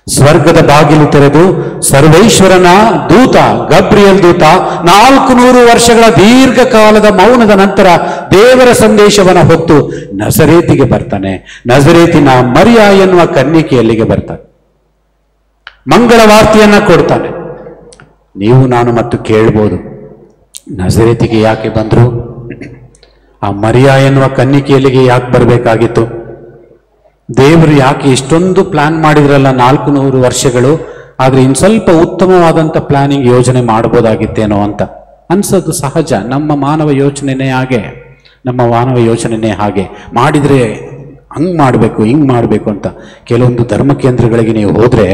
ಸ್ವರ್ಗದ ಬಾಗಿಲು ತೆರೆದು ಸರ್ವೇಶ್ವರನ ದೂತ ಗಬ್ರಿಯಲ್ ದೂತ 400 ವರ್ಷಗಳ ದೀರ್ಘಕಾಲದ ಮೌನದ ನಂತರ ದೇವರ ಸಂದೇಶವನ್ನು ಹೊತ್ತು ನಜರೇತಿಗೆ ಬರ್ತಾನೆ. ನಜರೇತಿನ ಮರಿಯ ಎನ್ನುವ ಕನ್ನಿಕೆಯಲ್ಲಿಗೆ ಬರ್ತಾನೆ, ಮಂಗಳ ವಾರ್ತೆಯನ್ನ ಕೊಡ್ತಾನೆ. ನೀವು ನಾನು ಮತ್ತು ಕೇಳ್ಬೋದು, ನಜರೇತಿಗೆ ಯಾಕೆ ಬಂದ್ರು? ಆ ಮರಿಯ ಎನ್ನುವ ಕನ್ನಿಕೆಯಲ್ಲಿಗೆ ಯಾಕೆ ಬರಬೇಕಾಗಿತ್ತು? ದೇವರು ಯಾಕೆ ಇಷ್ಟೊಂದು ಪ್ಲಾನ್ ಮಾಡಿದ್ರಲ್ಲ 400 ವರ್ಷಗಳು, ಆದ್ರೆ ಇನ್ ಸ್ವಲ್ಪ ಉತ್ತಮವಾದಂಥ ಪ್ಲಾನಿಂಗ್ ಯೋಜನೆ ಮಾಡ್ಬೋದಾಗಿತ್ತೇನೋ ಅಂತ ಅನ್ಸೋದು ಸಹಜ. ನಮ್ಮ ಮಾನವ ಯೋಚನೆನೇ ಹಾಗೆ, ನಮ್ಮ ಮಾನವ ಯೋಚನೆನೇ ಹಾಗೆ. ಮಾಡಿದ್ರೆ ಹಂಗ್ ಮಾಡಬೇಕು, ಹಿಂಗ್ ಮಾಡಬೇಕು ಅಂತ. ಕೆಲವೊಂದು ಧರ್ಮ ಕೇಂದ್ರಗಳಿಗೆ ನೀವು ಹೋದ್ರೆ,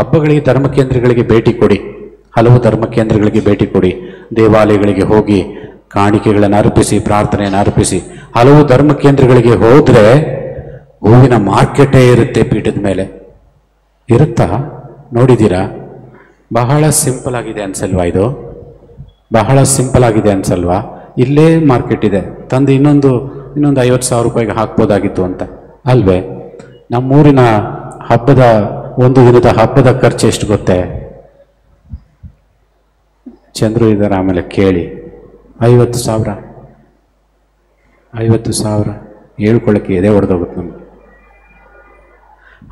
ಹಬ್ಬಗಳಿಗೆ ಧರ್ಮ ಕೇಂದ್ರಗಳಿಗೆ ಭೇಟಿ ಕೊಡಿ, ಹಲವು ಧರ್ಮ ಕೇಂದ್ರಗಳಿಗೆ ಭೇಟಿ ಕೊಡಿ, ದೇವಾಲಯಗಳಿಗೆ ಹೋಗಿ ಕಾಣಿಕೆಗಳನ್ನು ಅರ್ಪಿಸಿ, ಪ್ರಾರ್ಥನೆಯನ್ನು ಅರ್ಪಿಸಿ. ಹಲವು ಧರ್ಮ ಕೇಂದ್ರಗಳಿಗೆ ಹೋದ್ರೆ ಹೂವಿನ ಮಾರ್ಕೆಟೇ ಇರುತ್ತೆ, ಪೀಠದ ಮೇಲೆ ಇರುತ್ತಾ? ನೋಡಿದ್ದೀರಾ? ಬಹಳ ಸಿಂಪಲ್ ಆಗಿದೆ ಅನ್ಸಲ್ವಾ? ಇದು ಬಹಳ ಸಿಂಪಲ್ ಆಗಿದೆ ಅನ್ಸಲ್ವಾ? ಇಲ್ಲೇ ಮಾರ್ಕೆಟ್ ಇದೆ, ತಂದು ಇನ್ನೊಂದು 50,000 ರೂಪಾಯಿಗೆ ಹಾಕ್ಬೋದಾಗಿತ್ತು ಅಂತ ಅಲ್ವೇ? ನಮ್ಮೂರಿನ ಹಬ್ಬದ ಒಂದು ದಿನದ ಹಬ್ಬದ ಖರ್ಚು ಎಷ್ಟು ಗೊತ್ತೇ? ಚಂದ್ರು ಇದ್ದಾರೆ, ಆಮೇಲೆ ಕೇಳಿ, 50,000 ಹೇಳ್ಕೊಳ್ಳಕ್ಕೆ ಎದೆ ಹೊಡೆದೋಗುತ್ತೆ ನಮ್ಗೆ.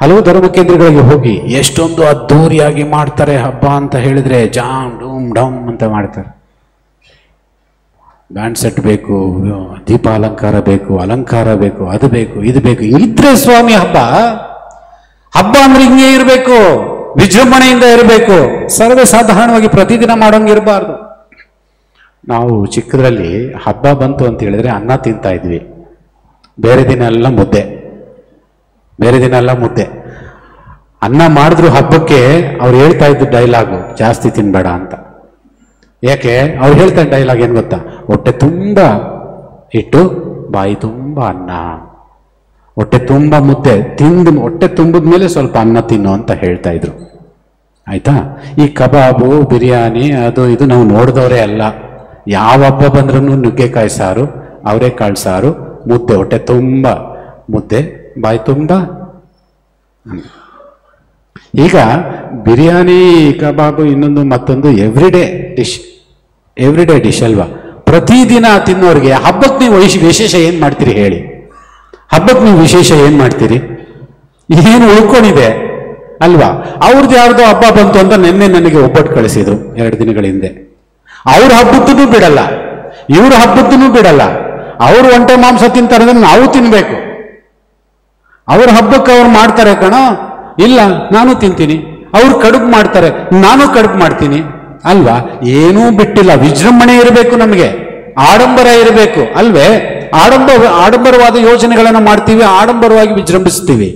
ಹಲವು ಧರ್ಮ ಕೇಂದ್ರಗಳಿಗೆ ಹೋಗಿ ಎಷ್ಟೊಂದು ಅದ್ದೂರಿಯಾಗಿ ಮಾಡ್ತಾರೆ ಹಬ್ಬ ಅಂತ ಹೇಳಿದ್ರೆ, ಜಾಮ್ ಡೂಮ್ ಡಮ್ ಅಂತ ಮಾಡ್ತಾರೆ. ಬ್ಯಾಂಡ್ ಸೆಟ್ ಬೇಕು, ದೀಪ ಅಲಂಕಾರ ಬೇಕು, ಅಲಂಕಾರ ಬೇಕು, ಅದು ಬೇಕು, ಇದು ಬೇಕು. ಇದ್ರೆ ಸ್ವಾಮಿ ಹಬ್ಬ ಅಂದ್ರೆ ಹಿಂಗೆ ಇರಬೇಕು, ವಿಜೃಂಭಣೆಯಿಂದ ಇರಬೇಕು. ಸರ್ವೇ ಸಾಧಾರಣವಾಗಿ ಪ್ರತಿದಿನ ಮಾಡೋಂಗಿರಬಾರ್ದು. ನಾವು ಚಿಕ್ಕದ್ರಲ್ಲಿ ಹಬ್ಬ ಬಂತು ಅಂತ ಹೇಳಿದ್ರೆ ಅನ್ನ ತಿಂತಾ ಇದ್ವಿ, ಬೇರೆ ದಿನ ಎಲ್ಲ ಮುದ್ದೆ. ಅನ್ನ ಮಾಡಿದ್ರು ಹಬ್ಬಕ್ಕೆ ಅವ್ರು ಹೇಳ್ತಾ ಇದ್ದು ಡೈಲಾಗು, ಜಾಸ್ತಿ ತಿನ್ಬೇಡ ಅಂತ. ಯಾಕೆ ಅವ್ರು ಹೇಳ್ತಾ ಡೈಲಾಗ್ ಏನು ಗೊತ್ತಾ? ಹೊಟ್ಟೆ ತುಂಬ ಇಟ್ಟು ಬಾಯಿ ತುಂಬ ಅನ್ನ, ಹೊಟ್ಟೆ ತುಂಬ ಮುದ್ದೆ ತಿಂದು ಹೊಟ್ಟೆ ತುಂಬಿದ ಮೇಲೆ ಸ್ವಲ್ಪ ಅನ್ನ ತಿನ್ನು ಅಂತ ಹೇಳ್ತಾ ಇದ್ರು. ಆಯ್ತಾ? ಈ ಕಬಾಬು, ಬಿರಿಯಾನಿ, ಅದು ಇದು ನಾವು ನೋಡಿದವರೇ ಅಲ್ಲ. ಯಾವ ಹಬ್ಬ ಬಂದ್ರೂ ನುಗ್ಗೆಕಾಯಿ ಸಾರು, ಅವರೆಕಾಳು ಸಾರು, ಮುದ್ದೆ, ಹೊಟ್ಟೆ ತುಂಬ ಮುದ್ದೆ, ಬಾಯಿ ತುಂಬ. ಈಗ ಬಿರಿಯಾನಿ, ಕಬಾಬು, ಇನ್ನೊಂದು ಮತ್ತೊಂದು ಎವ್ರಿಡೇ ಡಿಶ್ ಅಲ್ವಾ? ಪ್ರತಿದಿನ ತಿನ್ನೋರಿಗೆ ಹಬ್ಬಕ್ಕೆ ನೀವು ವಿಶೇಷ ಏನು ಮಾಡ್ತೀರಿ ಹೇಳಿ? ಹಬ್ಬಕ್ಕೆ ನೀವು ವಿಶೇಷ ಏನು ಮಾಡ್ತೀರಿ? ಏನು ಉಳ್ಕೊಂಡಿದೆ ಅಲ್ವಾ? ಅವ್ರದ್ದು ಯಾರ್ದೋ ಹಬ್ಬ ಬಂತು ಅಂತ ನಿನ್ನೆ ನನಗೆ ಒಬ್ಬಟ್ಟು ಕಳಿಸಿದ್ರು 2 ದಿನಗಳ ಹಿಂದೆ. ಅವ್ರ ಹಬ್ಬದ್ದೂ ಬಿಡಲ್ಲ, ಇವ್ರ ಹಬ್ಬದ್ದೂ ಬಿಡಲ್ಲ. ಅವರು ಒಂಟೆ ಮಾಂಸ ತಿಂತಾರೆ ಅಂದ್ರೆ ನಾವು ತಿನ್ಬೇಕು. ಅವ್ರ ಹಬ್ಬಕ್ಕೆ ಅವ್ರು ಮಾಡ್ತಾರೆ ಕಣೋ, ಇಲ್ಲ ನಾನು ತಿಂತೀನಿ. ಅವ್ರು ಕಡುಬು ಮಾಡ್ತಾರೆ, ನಾನು ಕಡುಬು ಮಾಡ್ತೀನಿ ಅಲ್ವಾ? ಏನೂ ಬಿಟ್ಟಿಲ್ಲ. ವಿಜೃಂಭಣೆ ಇರಬೇಕು, ನಮಗೆ ಆಡಂಬರ ಇರಬೇಕು ಅಲ್ವೇ? ಆಡಂಬರವಾದ ಯೋಚನೆಗಳನ್ನು ಮಾಡ್ತೀವಿ, ಆಡಂಬರವಾಗಿ ವಿಜೃಂಭಿಸ್ತೀವಿ.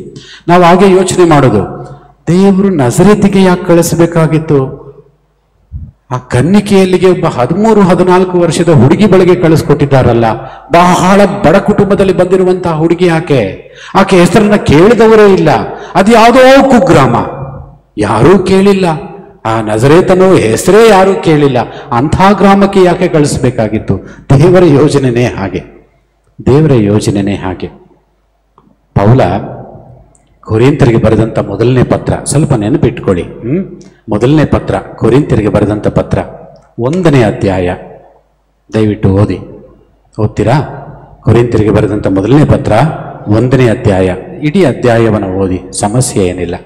ನಾವು ಹಾಗೆ ಯೋಚನೆ ಮಾಡೋದು. ದೇವರು ನಜರೇತಿಗೆ ಯಾಕೆ ಕಳಿಸಬೇಕಾಗಿತ್ತು? ಆ ಕನ್ನಿಕೆಯಲ್ಲಿಗೆ ಒಬ್ಬ 13-14 ವರ್ಷದ ಹುಡುಗಿ ಬಳಿಗೆ ಕಳಿಸ್ಕೊಟ್ಟಿದ್ದಾರಲ್ಲ. ಬಹಳ ಬಡ ಕುಟುಂಬದಲ್ಲಿ ಬಂದಿರುವಂತಹ ಹುಡುಗಿ ಆಕೆ ಹೆಸರನ್ನ ಕೇಳಿದವರೇ ಇಲ್ಲ. ಅದು ಯಾವುದೋ ಕುಗ್ರಾಮ, ಯಾರೂ ಕೇಳಿಲ್ಲ. ಆ ನಜರೇತನೋ ಹೆಸರೇ ಯಾರೂ ಕೇಳಿಲ್ಲ. ಅಂಥ ಗ್ರಾಮಕ್ಕೆ ಯಾಕೆ ಕಳಿಸ್ಬೇಕಾಗಿತ್ತು? ದೇವರ ಯೋಜನೆನೇ ಹಾಗೆ. ಪೌಲ ಕೊರಿಂಥರಿಗೆ ಬರೆದಂಥ ಮೊದಲನೇ ಪತ್ರ, ಸ್ವಲ್ಪ ನೆನಪಿಟ್ಕೊಳ್ಳಿ. ಮೊದಲನೇ ಪತ್ರ, ಕೊರಿಂಥರಿಗೆ ಬರೆದಂಥ ಪತ್ರ, 1ನೇ ಅಧ್ಯಾಯ. ದಯವಿಟ್ಟು ಓದ್ತೀರಾ? ಕೊರಿಂಥರಿಗೆ ಬರೆದಂಥ ಮೊದಲನೇ ಪತ್ರ 1ನೇ ಅಧ್ಯಾಯ. ಇಡೀ ಅಧ್ಯಾಯವನ್ನು ಓದಿ, ಸಮಸ್ಯೆ ಏನಿಲ್ಲ.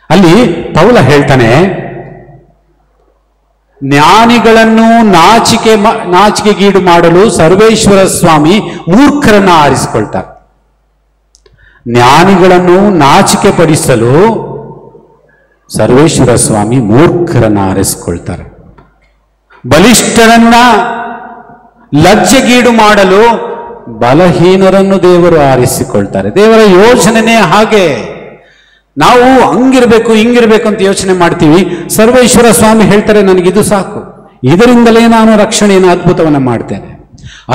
ಅಲ್ಲಿ ಪೌಲ ಹೇಳ್ತಾನೆ, ಜ್ಞಾನಿಗಳನ್ನು ನಾಚಿಕೆಗೀಡು ಮಾಡಲು ಸರ್ವೇಶ್ವರ ಸ್ವಾಮಿ ಮೂರ್ಖರನ್ನ ಆರಿಸಿಕೊಳ್ತಾರೆ. ಜ್ಞಾನಿಗಳನ್ನು ನಾಚಿಕೆ ಪಡಿಸಲು ಸರ್ವೇಶ್ವರ ಸ್ವಾಮಿ ಮೂರ್ಖರನ್ನ ಆರಿಸಿಕೊಳ್ತಾರೆ. ಬಲಿಷ್ಠರನ್ನ ಲಜ್ಜೆಗೀಡು ಮಾಡಲು ಬಲಹೀನರನ್ನು ದೇವರು ಆರಿಸಿಕೊಳ್ತಾರೆ. ದೇವರ ಯೋಚನೆನೇ ಹಾಗೆ. ನಾವು ಹಂಗಿರ್ಬೇಕು ಹಿಂಗಿರ್ಬೇಕು ಅಂತ ಯೋಚನೆ ಮಾಡ್ತೀವಿ. ಸರ್ವೇಶ್ವರ ಸ್ವಾಮಿ ಹೇಳ್ತಾರೆ, ನನಗಿದು ಸಾಕು, ಇದರಿಂದಲೇ ನಾನು ರಕ್ಷಣೆಯನ್ನು ಅದ್ಭುತವನ್ನ ಮಾಡ್ತೇನೆ.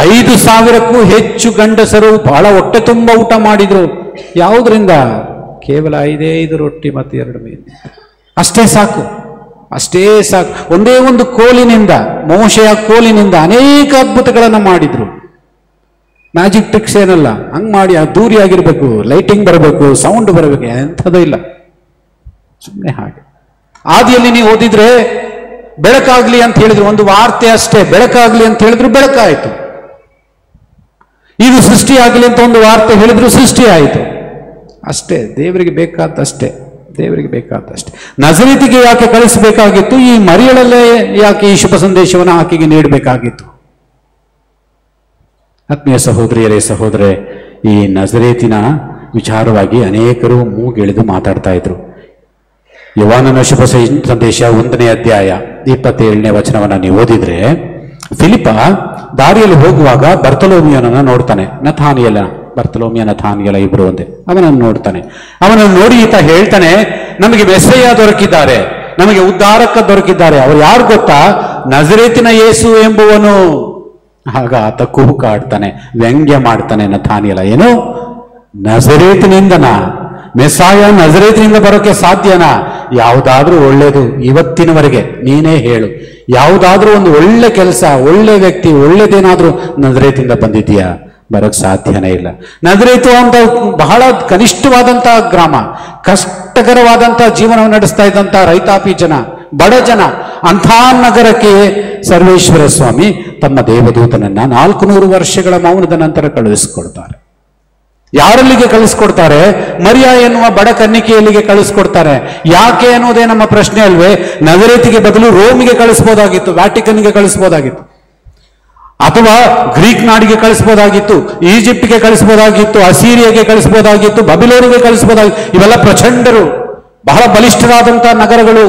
5,000ಕ್ಕೂ ಹೆಚ್ಚು ಗಂಡಸರು ಬಹಳ ಹೊಟ್ಟೆ ತುಂಬ ಊಟ ಮಾಡಿದ್ರು. ಯಾವುದರಿಂದ? ಕೇವಲ 5 ರೊಟ್ಟಿ ಮತ್ತು 2 ಮೀನು. ಅಷ್ಟೇ ಸಾಕು, ಅಷ್ಟೇ ಸಾಕು. ಒಂದೇ ಒಂದು ಕೋಲಿನಿಂದ, ಮೋಶೆಯ ಕೋಲಿನಿಂದ ಅನೇಕ ಅದ್ಭುತಗಳನ್ನು ಮಾಡಿದ್ರು. ಮ್ಯಾಜಿಕ್ ಟ್ರಿಕ್ಸ್ ಏನಲ್ಲ, ಹಂಗ್ ಮಾಡಿ ದೂರಿಯಾಗಿರ್ಬೇಕು, ಲೈಟಿಂಗ್ ಬರಬೇಕು, ಸೌಂಡ್ ಬರಬೇಕು, ಎಂಥದ್ದು ಇಲ್ಲ, ಸುಮ್ಮನೆ ಹಾಗೆ. ಆದಿಯಲ್ಲಿ ನೀವು ಓದಿದ್ರೆ ಬೆಳಕಾಗ್ಲಿ ಅಂತ ಹೇಳಿದ್ರು, ಒಂದು ವಾರ್ತೆ ಅಷ್ಟೇ, ಬೆಳಕಾಗ್ಲಿ ಅಂತ ಹೇಳಿದ್ರು ಬೆಳಕಾಯಿತು. ಇದು ಸೃಷ್ಟಿ ಆಗಲಿ ಅಂತ ಒಂದು ವಾರ್ತೆ ಹೇಳಿದ್ರು ಸೃಷ್ಟಿ ಆಯಿತು. ಅಷ್ಟೇ, ದೇವರಿಗೆ ಬೇಕಾದಷ್ಟೇ, ದೇವರಿಗೆ ಬೇಕಾದಷ್ಟೇ. ನಜರೇತಿಗೆ ಯಾಕೆ ಕಳಿಸಬೇಕಾಗಿತ್ತು? ಈ ಮರಿಯಳಲ್ಲೇ ಯಾಕೆ ಈ ಶುಭ ಸಂದೇಶವನ್ನು ಆಕೆಗೆ ನೀಡಬೇಕಾಗಿತ್ತು? ಆತ್ಮೀಯ ಸಹೋದರಿಯರೇ, ಸಹೋದರೇ, ಈ ನಜರೇತಿನ ವಿಚಾರವಾಗಿ ಅನೇಕರು ಮೂಗೆಳೆದು ಮಾತಾಡ್ತಾ ಇದ್ರು. ಯೋಹಾನನ ಶುಭ ಸಂದೇಶ 1ನೇ ಅಧ್ಯಾಯ 27ನೇ ವಚನವನ್ನ ನೀವು ಓದಿದ್ರೆ, ಫಿಲಿಪ ದಾರಿಯಲ್ಲಿ ಹೋಗುವಾಗ ಬರ್ತಲೋಮಿಯನನ್ನ ನೋಡ್ತಾನೆ. ಬರ್ತಲೋಮಿಯ ನಥಾನಿಯಲ ಇಬ್ರು ಒಂದೇ. ಅವನನ್ನು ನೋಡ್ತಾನೆ. ಅವನನ್ನು ನೋಡಿ ಈತ ಹೇಳ್ತಾನೆ, ನಮಗೆ ಮೆಸ್ಸಯ್ಯ ದೊರಕಿದ್ದಾರೆ, ನಮಗೆ ಉದ್ಧಾರಕ ದೊರಕಿದ್ದಾರೆ. ಅವ್ರು ಯಾರು ಗೊತ್ತಾ? ನಜರೇತಿನ ಯೇಸು ಎಂಬುವನು. ಆಗ ಆತ ಕೂಗಾಡ್ತಾನೆ, ವ್ಯಂಗ್ಯ ಮಾಡ್ತಾನೆ ನಥಾನಿಯಲ. ಏನು, ನಜರೇತಿನಿಂದನಾ? ಮೆಸ್ಸಾಯ ನಜರೇತಿನಿಂದ ಬರೋಕೆ ಸಾಧ್ಯನಾ? ಯಾವುದಾದ್ರೂ ಒಳ್ಳೇದು ಇವತ್ತಿನವರೆಗೆ ನೀನೇ ಹೇಳು, ಯಾವುದಾದ್ರೂ ಒಂದು ಒಳ್ಳೆ ಕೆಲಸ, ಒಳ್ಳೆ ವ್ಯಕ್ತಿ, ಒಳ್ಳೇದೇನಾದ್ರೂ ನಜರೇತಿಂದ ಬಂದಿದ್ಯಾ? ಬರೋಕ್ ಸಾಧ್ಯನೇ ಇಲ್ಲ. ನಜರೇತು ಅಂತ ಬಹಳ ಕನಿಷ್ಠವಾದಂತಹ ಗ್ರಾಮ, ಕಷ್ಟಕರವಾದಂತಹ ಜೀವನವನ್ನು ನಡೆಸ್ತಾ ಇದ್ದಂತಹ ರೈತಾಪಿ ಜನ, ಬಡ ಜನ. ಅಂಥ ನಗರಕ್ಕೆ ಸರ್ವೇಶ್ವರ ಸ್ವಾಮಿ ತಮ್ಮ ದೇವದೂತನನ್ನ 400 ವರ್ಷಗಳ ಮೌನದ ನಂತರ ಕಳುಹಿಸಿಕೊಡ್ತಾರೆ. ಯಾರಲ್ಲಿಗೆ ಕಳಿಸ್ಕೊಡ್ತಾರೆ? ಮರಿಯ ಎನ್ನುವ ಬಡ ಕನ್ನಿಕೆಯಲ್ಲಿಗೆ ಕಳಿಸ್ಕೊಡ್ತಾರೆ. ಯಾಕೆ ಅನ್ನೋದೇ ನಮ್ಮ ಪ್ರಶ್ನೆ ಅಲ್ವೇ? ನಜರೇತಿಗೆ ಬದಲು ರೋಮಿಗೆ ಕಳಿಸ್ಬೋದಾಗಿತ್ತು, ವ್ಯಾಟಿಕನ್ಗೆ ಕಳಿಸ್ಬೋದಾಗಿತ್ತು, ಅಥವಾ ಗ್ರೀಕ್ ನಾಡಿಗೆ ಕಳಿಸ್ಬೋದಾಗಿತ್ತು, ಈಜಿಪ್ಟ್ಗೆ ಕಳಿಸ್ಬೋದಾಗಿತ್ತು, ಅಸೀರಿಯಾಗೆ ಕಳಿಸ್ಬೋದಾಗಿತ್ತು, ಬಬಿಲೋನಿಗೆ ಕಳಿಸ್ಬೋದಾಗಿತ್ತು. ಇವೆಲ್ಲ ಪ್ರಚಂಡರು, ಬಹಳ ಬಲಿಷ್ಠರಾದಂತಹ ನಗರಗಳು,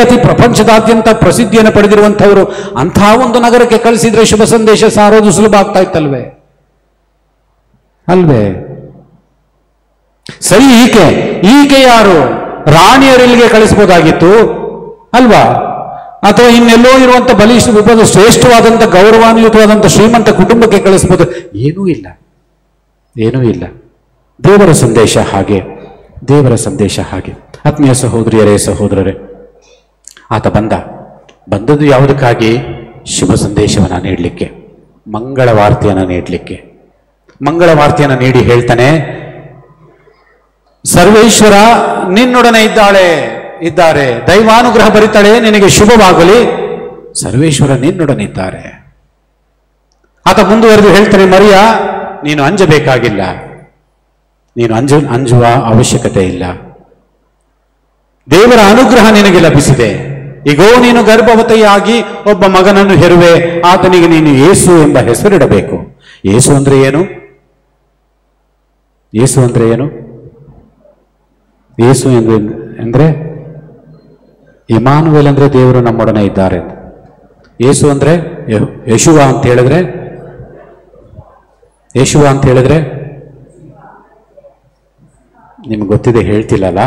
ಅತಿ ಪ್ರಪಂಚದಾದ್ಯಂತ ಪ್ರಸಿದ್ಧಿಯನ್ನು ಪಡೆದಿರುವಂಥವರು. ಅಂತಹ ಒಂದು ನಗರಕ್ಕೆ ಕಳಿಸಿದ್ರೆ ಶುಭ ಸಂದೇಶ ಸಾರೋದು ಸುಲಭ ಆಗ್ತಾ ಇತ್ತಲ್ವೇ? ಅಲ್ವೇ? ಸರಿ, ಈಕೆ ಯಾರು? ರಾಣಿಯರಿಗೆ ಕಳಿಸ್ಬೋದಾಗಿತ್ತು ಅಲ್ವಾ? ಅಥವಾ ಇನ್ನೆಲ್ಲೋ ಇರುವಂತ ಶ್ರೇಷ್ಠವಾದಂಥ ಗೌರವಾನ್ವಿತವಾದಂಥ ಶ್ರೀಮಂತ ಕುಟುಂಬಕ್ಕೆ ಕಳಿಸ್ಬೋದು. ಏನೂ ಇಲ್ಲ, ಏನೂ ಇಲ್ಲ. ದೇವರ ಸಂದೇಶ ಹಾಗೆ, ದೇವರ ಸಂದೇಶ ಹಾಗೆ. ಆತ್ಮೀಯ ಸಹೋದರಿಯರೇ, ಸಹೋದರರೇ, ಆತ ಬಂದದ್ದು ಯಾವುದಕ್ಕಾಗಿ? ಶುಭ ಸಂದೇಶವನ್ನು ನೀಡಲಿಕ್ಕೆ, ಮಂಗಳ ವಾರ್ತೆಯನ್ನು ನೀಡಲಿಕ್ಕೆ. ಮಂಗಳ ವಾರ್ತೆಯನ್ನು ನೀಡಿ ಹೇಳ್ತಾನೆ, ಸರ್ವೇಶ್ವರ ನಿನ್ನೊಡನೆ ಇದ್ದಾರೆ, ದೈವಾನುಗ್ರಹ ಬರಿತಾಳೆ, ನಿನಗೆ ಶುಭವಾಗಲಿ, ಸರ್ವೇಶ್ವರ ನಿನ್ನೊಡನೆ ಇದ್ದಾರೆ. ಆತ ಮುಂದುವರೆದು ಹೇಳ್ತಾನೆ, ಮರಿಯ ನೀನು ಅಂಜಬೇಕಾಗಿಲ್ಲ, ನೀನು ಅಂಜುವ ಅವಶ್ಯಕತೆ ಇಲ್ಲ. ದೇವರ ಅನುಗ್ರಹ ನಿನಗೆ ಲಭಿಸಿದೆ. ಈಗೋ ನೀನು ಗರ್ಭವತಿಯಾಗಿ ಒಬ್ಬ ಮಗನನ್ನು ಹೆರುವೆ, ಆತನಿಗೆ ನೀನು ಯೇಸು ಎಂಬ ಹೆಸರಿಡಬೇಕು. ಯೇಸು ಅಂದ್ರೆ ಏನು? ಯೇಸು ಅಂದ್ರೆ ಏನು? ಯೇಸು ಅಂದ್ರೆ ಇಮಾನುವೇಲ್ ಅಂದ್ರೆ ದೇವರು ನಮ್ಮೊಡನೆ ಇದ್ದಾರೆ. ಯೇಸು ಅಂದ್ರೆ ಯೇಶುವ ಅಂತ ಹೇಳಿದ್ರೆ, ಯೇಶುವ ಅಂತ ಹೇಳಿದ್ರೆ ನಿಮ್ಗೆ ಗೊತ್ತಿದೆ, ಹೇಳ್ತಿಲ್ಲಲ್ಲ?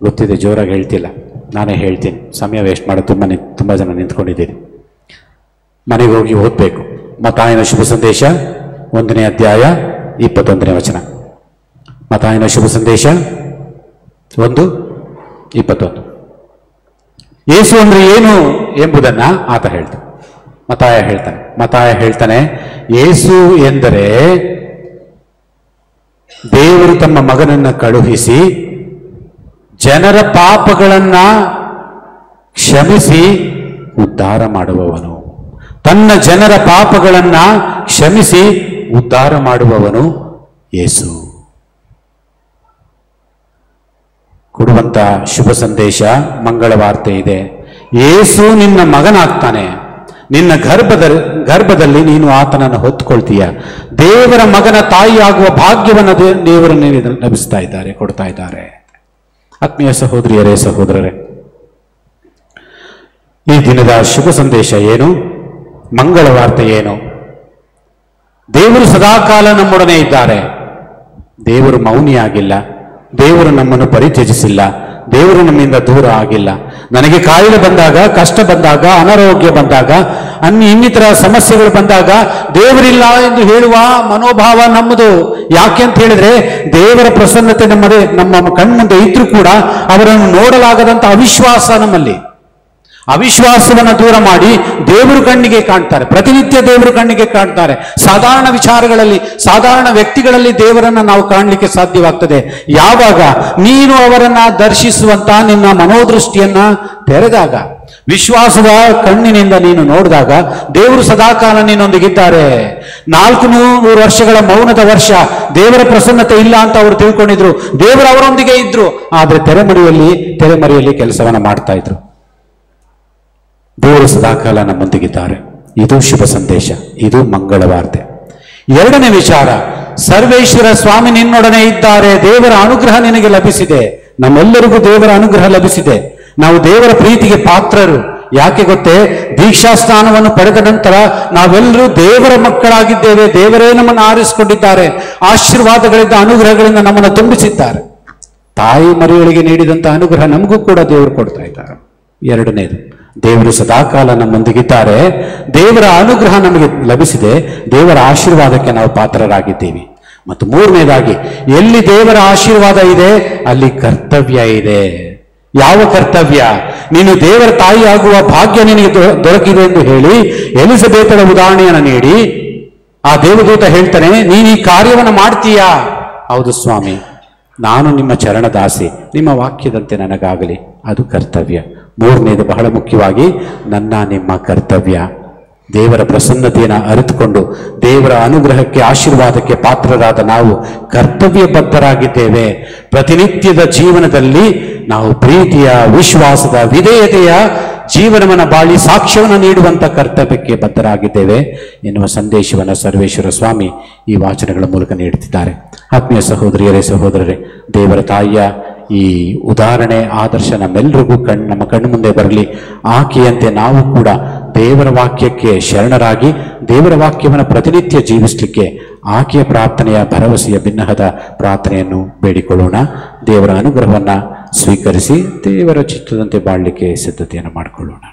ಗೊತ್ತಿದೆ, ಜೋರಾಗಿ ಹೇಳ್ತಿಲ್ಲ, ನಾನೇ ಹೇಳ್ತೀನಿ. ಸಮಯ ವೇಸ್ಟ್ ಮಾಡೋದು ತುಂಬ ಜನ ನಿಂತ್ಕೊಂಡಿದ್ದೀರಿ. ಮನೆಗೆ ಹೋಗಿ ಓದಬೇಕು. ಮತ್ತಾಯನ ಶುಭ ಸಂದೇಶ 1ನೇ ಅಧ್ಯಾಯ 21ನೇ ವಚನ. ಮತ್ತಾಯನ ಶುಭ ಸಂದೇಶ 1:21. ಯೇಸು ಅಂದ್ರೆ ಏನು ಎಂಬುದನ್ನ ಆತ ಹೇಳ್ತಾನೆ, ಮತ್ತಾಯ ಹೇಳ್ತಾನೆ, ಯೇಸು ಎಂದರೆ ದೇವರು ತಮ್ಮ ಮಗನನ್ನ ಕಳುಹಿಸಿ ಜನರ ಪಾಪಗಳನ್ನ ಕ್ಷಮಿಸಿ ಉದ್ಧಾರ ಮಾಡುವವನು. ತನ್ನ ಜನರ ಪಾಪಗಳನ್ನ ಕ್ಷಮಿಸಿ ಉದ್ಧಾರ ಮಾಡುವವನು ಯೇಸು. ಕೊಡುವಂತ ಶುಭ ಸಂದೇಶ, ಮಂಗಳ ವಾರ್ತೆ ಇದೆ. ಯೇಸು ನಿನ್ನ ಮಗನಾಗ್ತಾನೆ, ನಿನ್ನ ಗರ್ಭದಲ್ಲಿ ನೀನು ಆತನನ್ನು ಹೊತ್ತುಕೊಳ್ತೀಯ. ದೇವರ ಮಗನ ತಾಯಿ ಆಗುವ ಭಾಗ್ಯವನ್ನು ದೇವರು ಲಭಿಸ್ತಾ ಇದ್ದಾರೆ, ಕೊಡ್ತಾ ಇದ್ದಾರೆ. ಆತ್ಮೀಯ ಸಹೋದರಿಯರೇ, ಸಹೋದರರೇ, ಈ ದಿನದ ಶುಭ ಸಂದೇಶ ಏನು? ಮಂಗಳ ವಾರ್ತೆ ಏನು? ದೇವರು ಸದಾಕಾಲ ನಮ್ಮೊಡನೆ ಇದ್ದಾರೆ. ದೇವರು ಮೌನಿಯಾಗಿಲ್ಲ. ದೇವರು ನಮ್ಮನ್ನು ಪರಿತ್ಯಜಿಸಿಲ್ಲ. ದೇವರು ನಮ್ಮಿಂದ ದೂರ ಆಗಿಲ್ಲ. ನನಗೆ ಕಾಯಿಲೆ ಬಂದಾಗ, ಕಷ್ಟ ಬಂದಾಗ, ಅನಾರೋಗ್ಯ ಬಂದಾಗ, ಇನ್ನಿತರ ಸಮಸ್ಯೆಗಳು ಬಂದಾಗ ದೇವರಿಲ್ಲ ಎಂದು ಹೇಳುವ ಮನೋಭಾವ ನಮ್ಮದು. ಯಾಕೆ ಅಂತ ಹೇಳಿದ್ರೆ, ದೇವರ ಪ್ರಸನ್ನತೆ ನಮ್ಮ ಕಣ್ಮುಂದೆ ಇದ್ರೂ ಕೂಡ ಅವರನ್ನು ನೋಡಲಾಗದಂತ ಅವಿಶ್ವಾಸ ನಮ್ಮಲ್ಲಿ. ಅವಿಶ್ವಾಸವನ್ನು ದೂರ ಮಾಡಿ ದೇವರು ಕಣ್ಣಿಗೆ ಕಾಣ್ತಾರೆ. ಪ್ರತಿನಿತ್ಯ ದೇವರು ಕಣ್ಣಿಗೆ ಕಾಣ್ತಾರೆ. ಸಾಧಾರಣ ವಿಚಾರಗಳಲ್ಲಿ, ಸಾಧಾರಣ ವ್ಯಕ್ತಿಗಳಲ್ಲಿ ದೇವರನ್ನ ನಾವು ಕಾಣಲಿಕ್ಕೆ ಸಾಧ್ಯವಾಗ್ತದೆ ಯಾವಾಗ ನೀನು ಅವರನ್ನ ದರ್ಶಿಸುವಂತ ನಿನ್ನ ಮನೋದೃಷ್ಟಿಯನ್ನ ತೆರೆದಾಗ, ವಿಶ್ವಾಸದ ಕಣ್ಣಿನಿಂದ ನೀನು ನೋಡಿದಾಗ ದೇವರು ಸದಾಕಾಲ ನಿನ್ನೊಂದಿಗಿದ್ದಾರೆ. 400 ವರ್ಷಗಳ ಮೌನದ ವರ್ಷ, ದೇವರ ಪ್ರಸನ್ನತೆ ಇಲ್ಲ ಅಂತ ಅವರು ತಿಳ್ಕೊಂಡಿದ್ರು. ದೇವರು ಅವರೊಂದಿಗೆ ಇದ್ರು, ಆದ್ರೆ ತೆರೆಮರೆಯಲ್ಲಿ ಕೆಲಸವನ್ನ ಮಾಡ್ತಾ ಇದ್ರು. ದೇವರು ಸದಾಕಾಲ ನಮ್ಮೊಂದಿಗಿದ್ದಾರೆ. ಇದು ಶುಭ ಸಂದೇಶ, ಇದು ಮಂಗಳ ವಾರ್ತೆ. ಎರಡನೇ ವಿಚಾರ, ಸರ್ವೇಶ್ವರ ಸ್ವಾಮಿ ನಿನ್ನೊಡನೆ ಇದ್ದಾರೆ. ದೇವರ ಅನುಗ್ರಹ ನಿನಗೆ ಲಭಿಸಿದೆ. ನಮ್ಮೆಲ್ಲರಿಗೂ ದೇವರ ಅನುಗ್ರಹ ಲಭಿಸಿದೆ. ನಾವು ದೇವರ ಪ್ರೀತಿಗೆ ಪಾತ್ರರು. ಯಾಕೆ ಗೊತ್ತೇ? ದೀಕ್ಷಾ ಸ್ನಾನವನ್ನು ಪಡೆದ ನಂತರ ನಾವೆಲ್ಲರೂ ದೇವರ ಮಕ್ಕಳಾಗಿದ್ದೇವೆ. ದೇವರೇ ನಮ್ಮನ್ನು ಆರಿಸಿಕೊಂಡಿದ್ದಾರೆ. ಆಶೀರ್ವಾದಗಳಿಂದ, ಅನುಗ್ರಹಗಳಿಂದ ನಮ್ಮನ್ನು ತುಂಬಿಸಿದ್ದಾರೆ. ತಾಯಿ ಮರಿಗಳಿಗೆ ನೀಡಿದಂತ ಅನುಗ್ರಹ ನಮಗೂ ಕೂಡ ದೇವರು ಕೊಡ್ತಾ ಇದ್ದಾರೆ. ಎರಡನೇದು, ದೇವರು ಸದಾಕಾಲ ನಮ್ಮೊಂದಿಗಿದ್ದಾರೆ. ದೇವರ ಅನುಗ್ರಹ ನಮಗೆ ಲಭಿಸಿದೆ. ದೇವರ ಆಶೀರ್ವಾದಕ್ಕೆ ನಾವು ಪಾತ್ರರಾಗಿದ್ದೀವಿ. ಮತ್ತು ಮೂರನೇದಾಗಿ, ಎಲ್ಲಿ ದೇವರ ಆಶೀರ್ವಾದ ಇದೆ ಅಲ್ಲಿ ಕರ್ತವ್ಯ ಇದೆ. ಯಾವ ಕರ್ತವ್ಯ? ನೀನು ದೇವರ ತಾಯಿ ಆಗುವ ಭಾಗ್ಯ ನಿನಗೆ ದೊರಕಿದೆ ಎಂದು ಹೇಳಿ ಎಲಿಸಬೇತಳ ಉದಾಹರಣೆಯನ್ನು ನೀಡಿ ಆ ದೇವದೂತ ಹೇಳ್ತಾನೆ, ನೀನು ಈ ಕಾರ್ಯವನ್ನು ಮಾಡ್ತೀಯಾ? ಹೌದು ಸ್ವಾಮಿ, ನಾನು ನಿಮ್ಮ ಚರಣದಾಸಿ, ನಿಮ್ಮ ವಾಕ್ಯದಂತೆ ನನಗಾಗಲಿ. ಅದು ಕರ್ತವ್ಯ. ಮೂರನೇದು, ಬಹಳ ಮುಖ್ಯವಾಗಿ, ನಿಮ್ಮ ಕರ್ತವ್ಯ. ದೇವರ ಪ್ರಸನ್ನತೆಯನ್ನು ಅರಿತುಕೊಂಡು ದೇವರ ಅನುಗ್ರಹಕ್ಕೆ, ಆಶೀರ್ವಾದಕ್ಕೆ ಪಾತ್ರರಾದ ನಾವು ಕರ್ತವ್ಯ ಬದ್ಧರಾಗಿದ್ದೇವೆ. ಪ್ರತಿನಿತ್ಯದ ಜೀವನದಲ್ಲಿ ನಾವು ಪ್ರೀತಿಯ, ವಿಶ್ವಾಸದ, ವಿಧೇಯತೆಯ ಜೀವನವನ್ನು ಬಾಳಿ ಸಾಕ್ಷ್ಯವನ್ನು ನೀಡುವಂತ ಕರ್ತವ್ಯಕ್ಕೆ ಬದ್ಧರಾಗಿದ್ದೇವೆ ಎನ್ನುವ ಸಂದೇಶವನ್ನು ಸರ್ವೇಶ್ವರ ಸ್ವಾಮಿ ಈ ವಾಚನಗಳ ಮೂಲಕ ನೀಡುತ್ತಿದ್ದಾರೆ. ಆತ್ಮೀಯ ಸಹೋದರಿಯರೇ, ಸಹೋದರರೇ, ದೇವರ ತಾಯಿಯ ಈ ಉದಾಹರಣೆ, ಆದರ್ಶ ನಮ್ಮೆಲ್ಲರಿಗೂ ನಮ್ಮ ಕಣ್ಣು ಮುಂದೆ ಬರಲಿ. ಆಕೆಯಂತೆ ನಾವು ಕೂಡ ದೇವರ ವಾಕ್ಯಕ್ಕೆ ಶರಣರಾಗಿ ದೇವರ ವಾಕ್ಯವನ್ನು ಪ್ರತಿನಿತ್ಯ ಜೀವಿಸಲಿಕ್ಕೆ ಆಕೆಯ ಪ್ರಾರ್ಥನೆಯ, ಭರವಸೆಯ, ಭಿನ್ನಹದ ಪ್ರಾರ್ಥನೆಯನ್ನು ಬೇಡಿಕೊಳ್ಳೋಣ. ದೇವರ ಅನುಗ್ರಹವನ್ನು ಸ್ವೀಕರಿಸಿ ದೇವರ ಚಿತ್ತದಂತೆ ಬಾಳಲಿಕ್ಕೆ ಸಿದ್ಧತೆಯನ್ನು ಮಾಡಿಕೊಳ್ಳೋಣ.